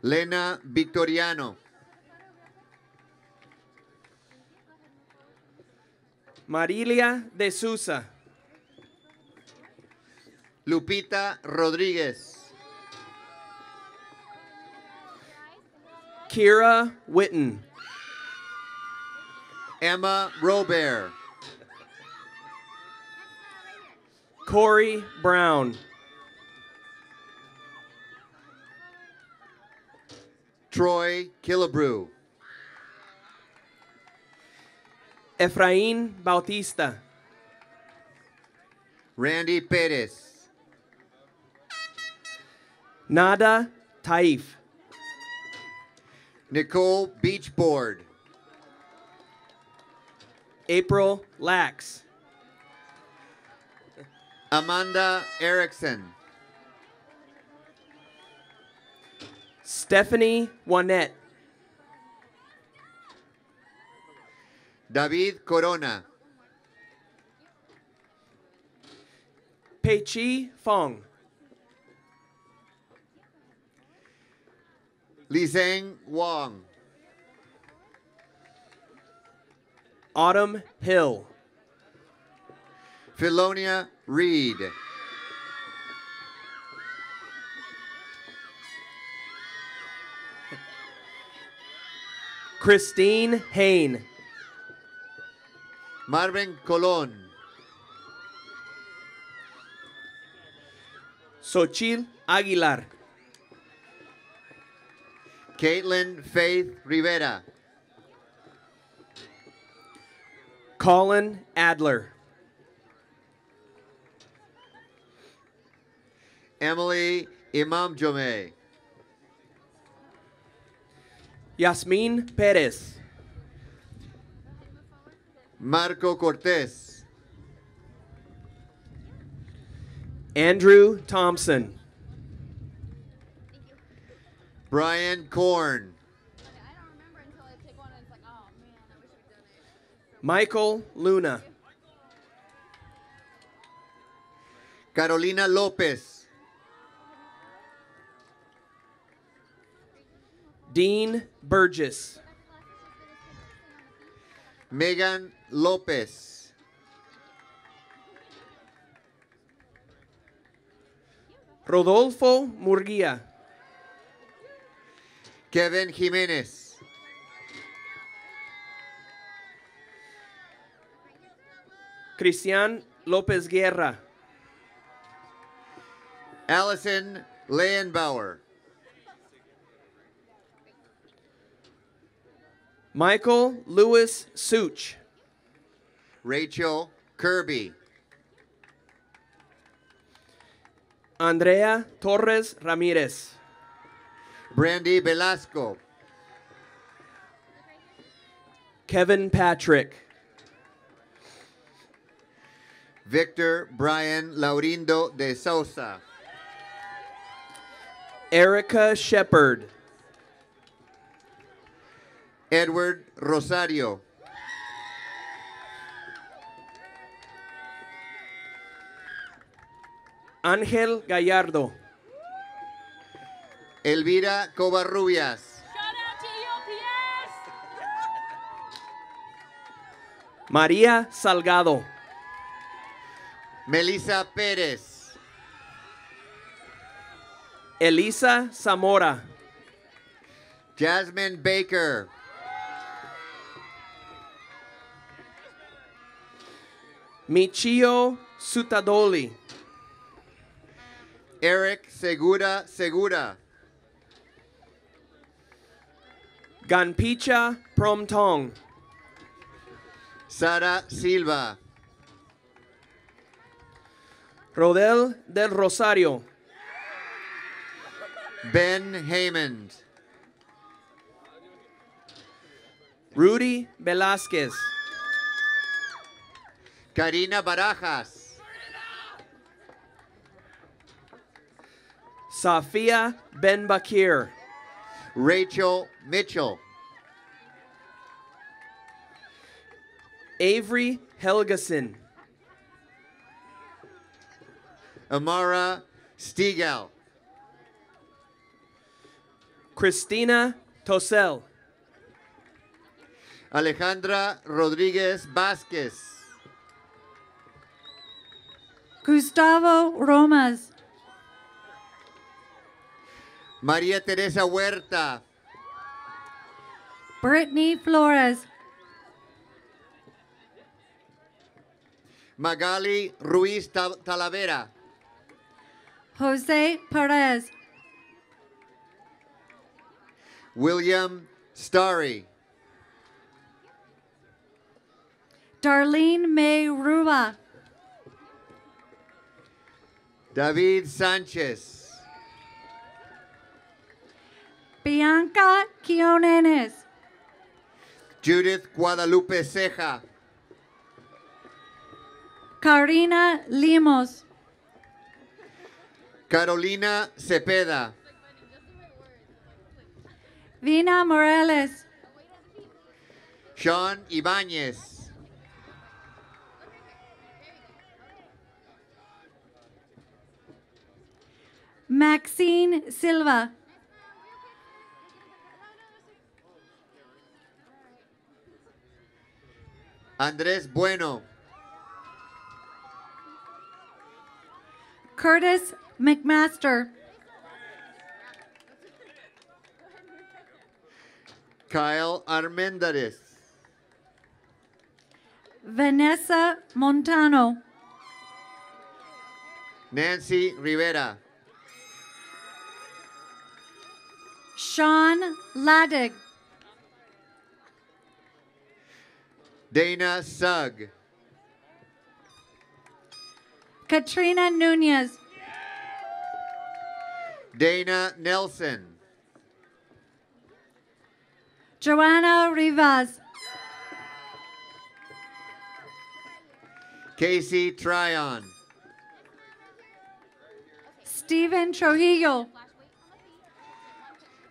Lena Victoriano. Marilia de Sousa. Lupita Rodríguez. Kira Witten. Emma Robert. Corey Brown. Troy Killebrew. Efraín Bautista. Randy Perez. Nada Taif. Nicole Beachboard. April Lax. Amanda Erickson. Stephanie Juanet. David Corona. Peichi Fong. Lizeng Wong. Autumn Hill. Philonia Reed. Christine Hain. Marvin Colon. Xochil Aguilar. Caitlin Faith Rivera. Colin Adler. Emily Imamjome. Yasmin Perez. Marco Cortez. Andrew Thompson. Brian Korn. Michael Luna. Carolina Lopez. Dean Burgess. Megan Lopez. Rodolfo Murguía. Kevin Jimenez. Cristian López Guerra. Allison Leyenbauer. Michael Lewis Such. Rachel Kirby. Andrea Torres Ramirez. Brandy Velasco. Kevin Patrick. Victor Brian Laurindo de Sousa. Erica Shepard. Edward Rosario. Ángel Gallardo. Elvira Covarrubias. Shout out to EOPS! María Salgado. Melissa Pérez. Elisa Zamora. Jasmine Baker. Michio Sutadoli. Eric Segura Segura. Ganpicha Promtong. Sara Silva. Rodel del Rosario. Ben Haymond. Rudy Velázquez. Karina Barajas. Safia Ben Bakir. Rachel Mitchell. Avery Helgeson. Amara Stigall. Christina Tosel. Alejandra Rodríguez Vázquez. Gustavo Romas. María Teresa Huerta. Brittany Flores. Magali Ruiz Talavera. Jose Perez. William Starry, Darlene May Ruba, David Sanchez, Bianca Quionenes, Judith Guadalupe Ceja, Karina Limos, Carolina Cepeda, Vina Morales, Sean Ibáñez, Maxine Silva, Andrés Bueno, Curtis McMaster, Kyle Armendariz, Vanessa Montano, Nancy Rivera, Sean Ladig, Dana Sugg, Katrina Nunez, Dana Nelson, Joanna Rivas, Casey Tryon, Stephen Trujillo,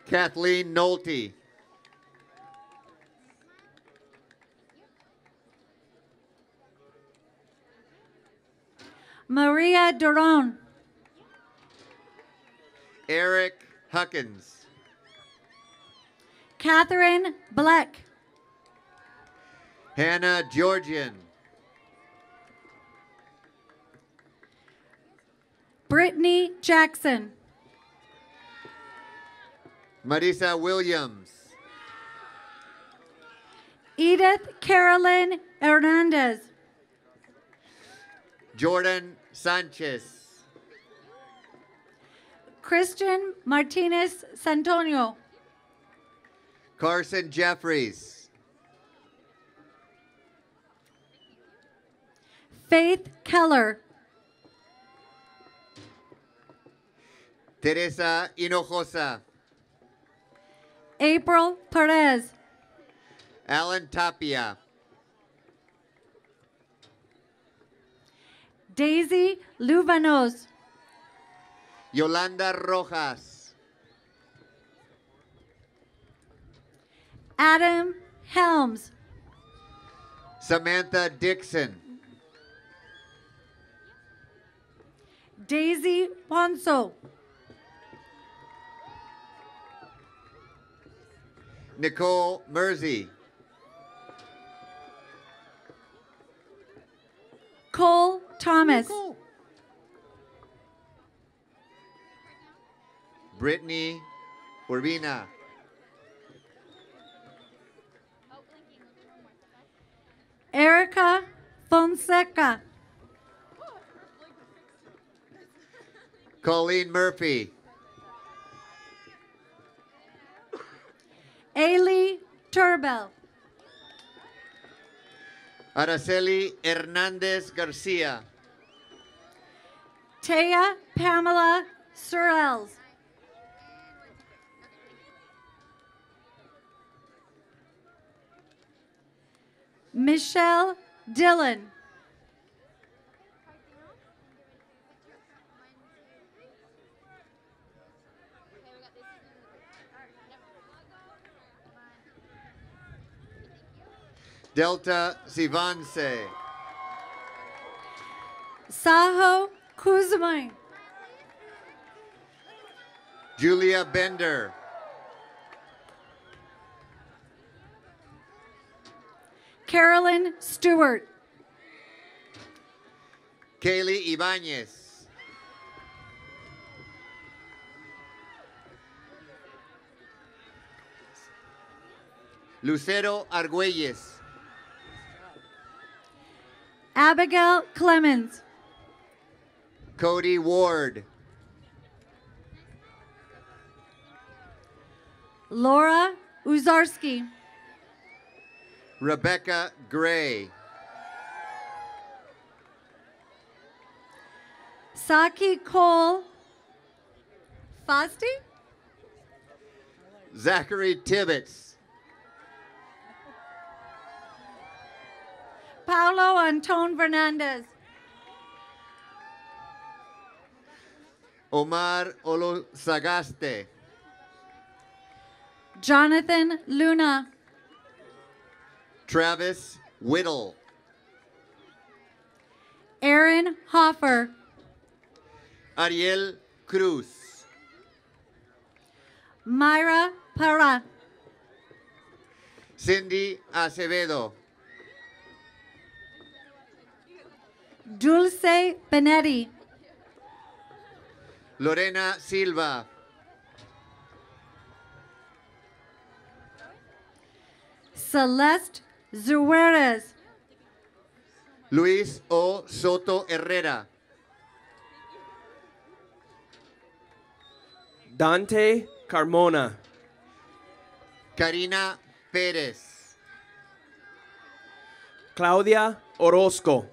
Kathleen Nolte, Maria Duron, Eric Huckins, Catherine Black, Hannah Georgian, Brittany Jackson, Marisa Williams, Edith Carolyn Hernandez, Jordan Sanchez, Christian Martinez Santonio, Carson Jeffries, Faith Keller, Teresa Hinojosa, April Perez, Alan Tapia, Daisy Luvanos, Yolanda Rojas, Adam Helms, Samantha Dixon, Daisy Ponso, Nicole Mersey, Cole Thomas, Brittany Urbina, Erica Fonseca, Colleen Murphy, Ailey Turbel, Araceli Hernandez Garcia, Taya Pamela Sorrells, Michelle Dillon, Delta Sivanse, Saho Kuzmain, Julia Bender, Carolyn Stewart, Kaylee Ibáñez, Lucero Argüelles, Abigail Clemens, Cody Ward, Laura Uzarski. Rebecca Gray. Saki Cole Fosti. Zachary Tibbetts. Paulo Antone Fernandez. Omar Olosagaste. Jonathan Luna. Travis Whittle. Aaron Hoffer. Ariel Cruz. Myra Para. Cindy Acevedo. Dulce Benetti. Lorena Silva. Celeste Zuerez. Luis O. Soto Herrera. Dante Carmona. Karina Pérez. Claudia Orozco.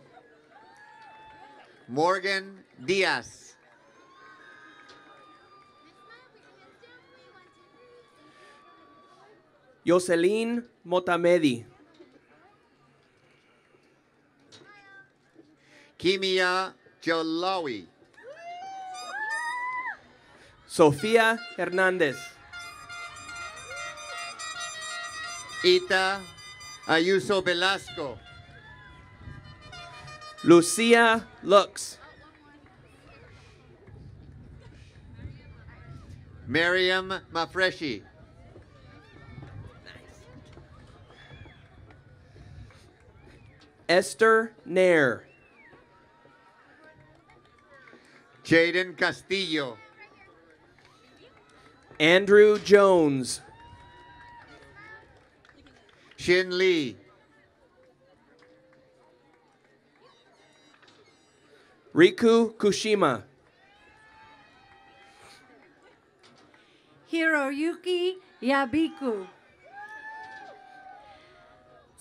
Morgan Díaz. Yoselin Motamedi. Kimia Jolawi. Sofía Hernández. Ita Ayuso Velasco. Lucia Lux. Miriam Mafreshi. Esther Nair. Jaden Castillo. Andrew Jones. Shin Lee. Riku Kushima. Hiroyuki Yabiku.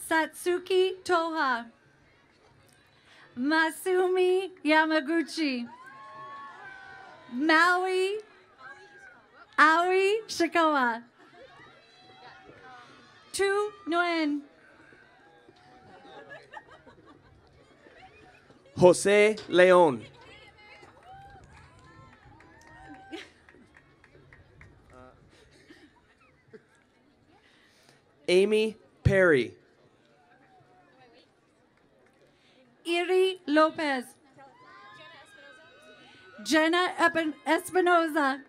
Satsuki Toha. Masumi Yamaguchi. Maui Aoi Shikawa. Tu Nguyen. Jose Leon. Amy Perry. Iri Lopez. Jenna Espinoza.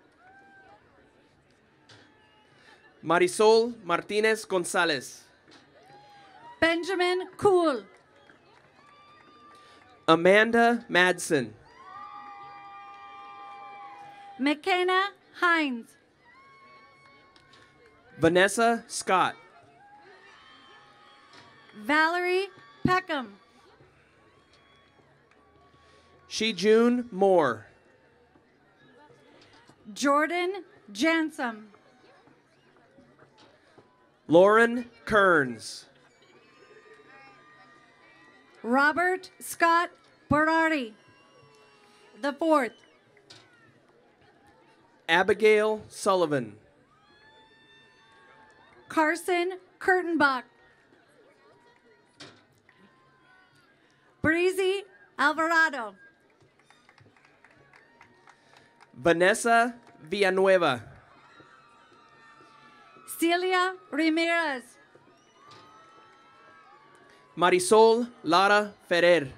Marisol Martinez Gonzalez. Benjamin Cool. Amanda Madsen. McKenna Hines. Vanessa Scott. Valerie Peckham. Shijun Moore. Jordan Jansom. Lauren Kearns. Robert Scott Berardi. The fourth. Abigail Sullivan. Carson Kurtenbach. Breezy Alvarado. Vanessa Villanueva. Celia Ramirez. Marisol Lara Ferrer.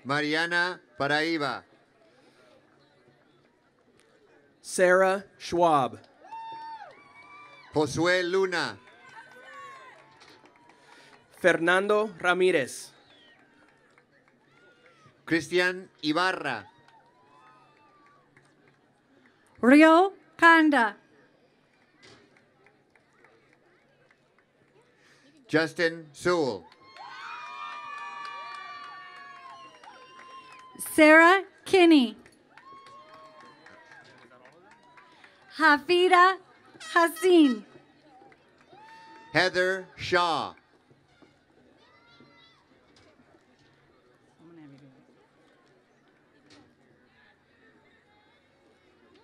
Mariana Paraiba. Sarah Schwab. Josué Luna. Fernando Ramirez. Cristian Ibarra. Rio Kanda. Justin Sewell. Sarah Kinney. Hafida Hassin. Heather Shaw.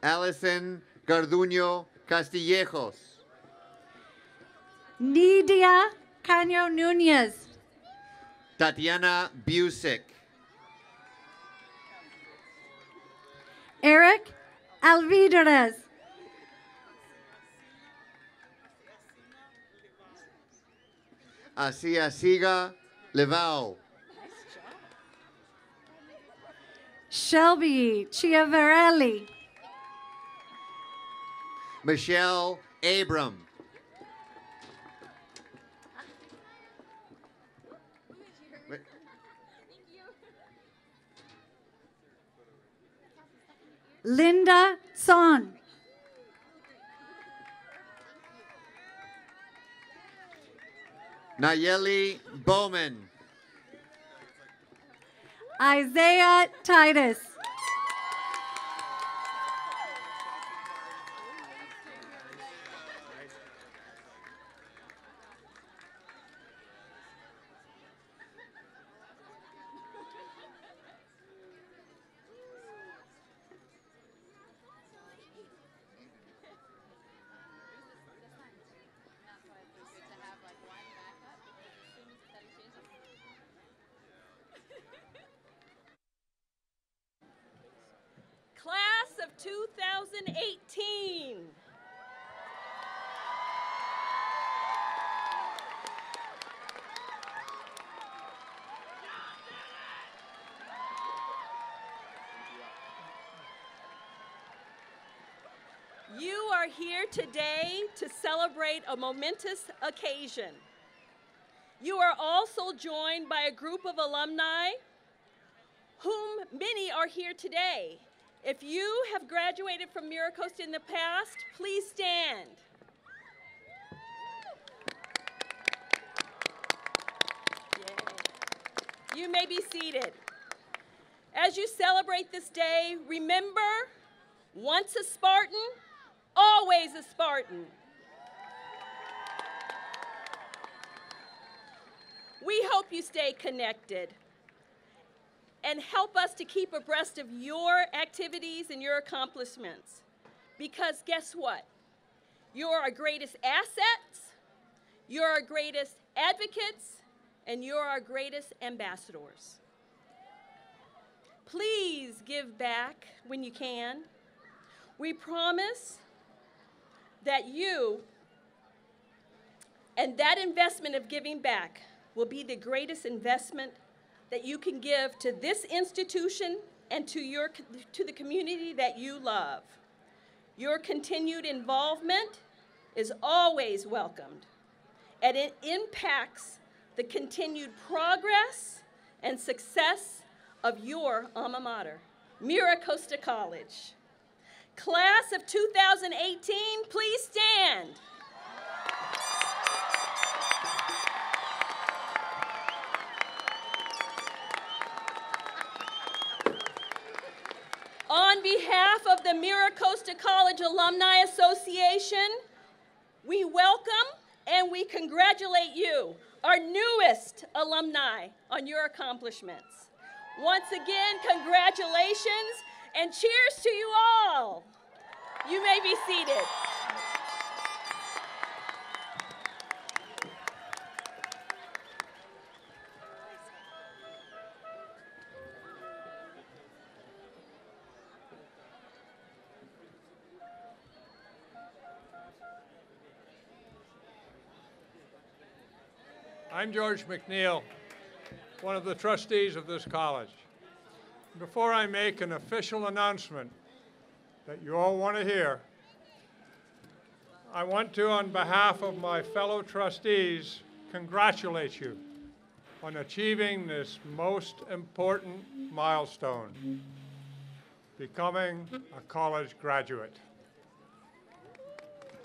Allison Garduño Castillejos. Nidia Caño Nunez. Tatiana Busick. Eric Alvidrez. Asiasiga Levao. Shelby Chiavarelli. Michelle Abram. Linda Son. Nayeli Bowman. Isaiah Titus. Class of 2018. You are here today to celebrate a momentous occasion. You are also joined by a group of alumni whom many are here today. If you have graduated from MiraCosta in the past, please stand. Yay. You may be seated. As you celebrate this day, remember, once a Spartan, always a Spartan. We hope you stay connected and help us to keep abreast of your activities and your accomplishments. Because guess what? You're our greatest assets, you're our greatest advocates, and you're our greatest ambassadors. Please give back when you can. We promise that you and that investment of giving back will be the greatest investment that you can give to this institution and to the community that you love. Your continued involvement is always welcomed, and it impacts the continued progress and success of your alma mater, MiraCosta College. Class of 2018, please stand. On behalf of the MiraCosta College Alumni Association, we welcome and we congratulate you, our newest alumni, on your accomplishments. Once again, congratulations and cheers to you all. You may be seated. I'm George McNeil, one of the trustees of this college. Before I make an official announcement that you all want to hear, I want to, on behalf of my fellow trustees, congratulate you on achieving this most important milestone, becoming a college graduate.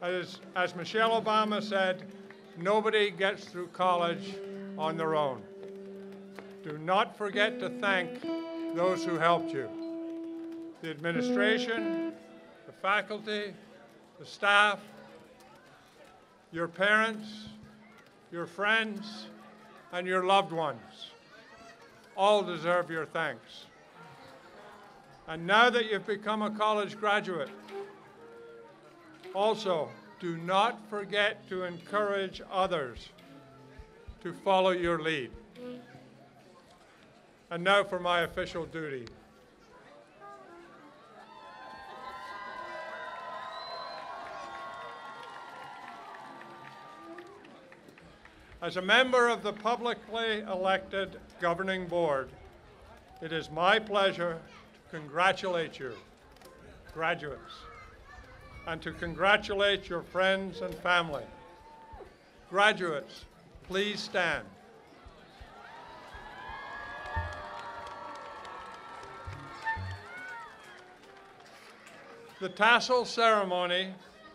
As Michelle Obama said, nobody gets through college on their own. Do not forget to thank those who helped you. The administration, the faculty, the staff, your parents, your friends, and your loved ones all deserve your thanks. And now that you've become a college graduate, also do not forget to encourage others to follow your lead. And now for my official duty. As a member of the publicly elected governing board, it is my pleasure to congratulate you, graduates, and to congratulate your friends and family. Graduates, please stand. The tassel ceremony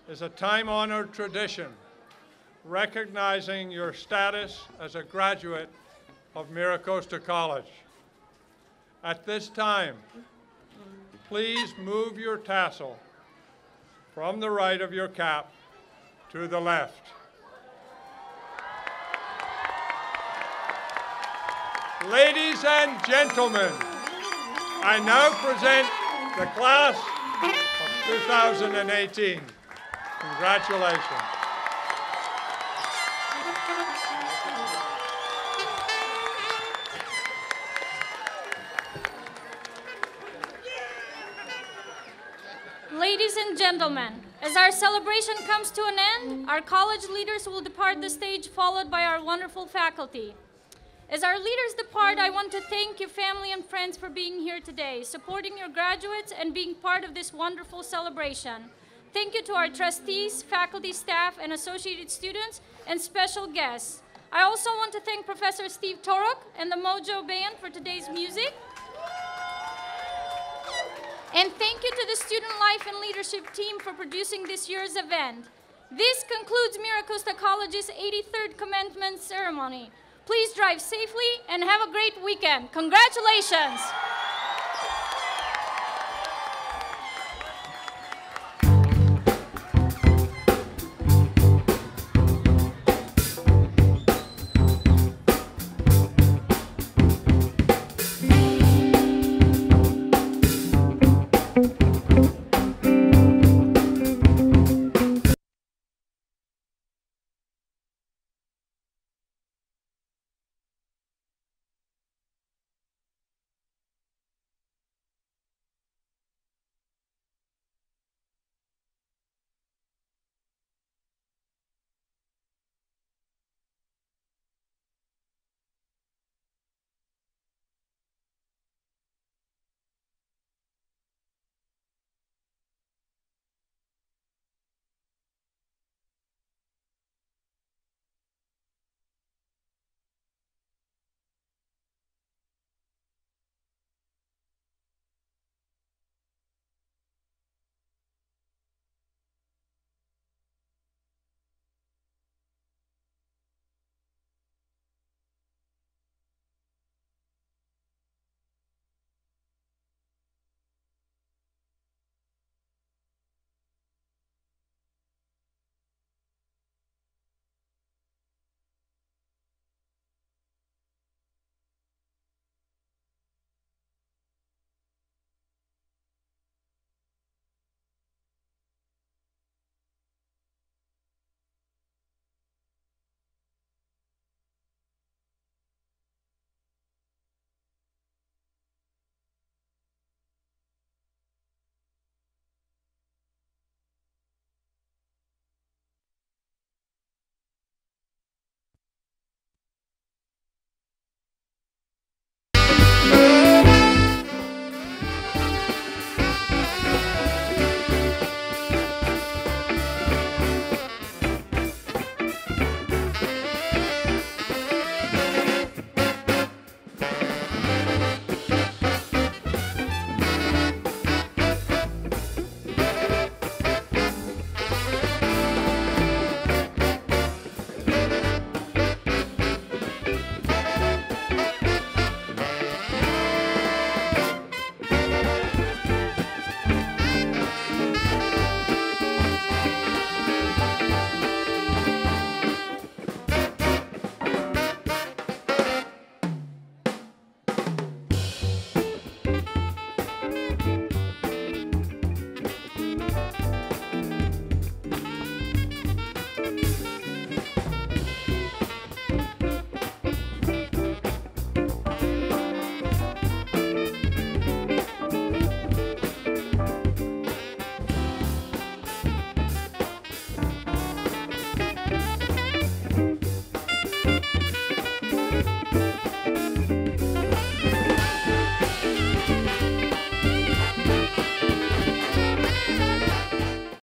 is a time-honored tradition recognizing your status as a graduate of MiraCosta College. At this time, please move your tassel from the right of your cap to the left. Ladies and gentlemen, I now present the class of 2018. Congratulations. Ladies and gentlemen, as our celebration comes to an end, our college leaders will depart the stage, followed by our wonderful faculty. As our leaders depart, I want to thank your family and friends for being here today, supporting your graduates, and being part of this wonderful celebration. Thank you to our trustees, faculty, staff, and associated students, and special guests. I also want to thank Professor Steve Torok and the Mojo Band for today's music. And thank you to the Student Life and Leadership team for producing this year's event. This concludes MiraCosta College's 83rd commencement ceremony. Please drive safely and have a great weekend. Congratulations!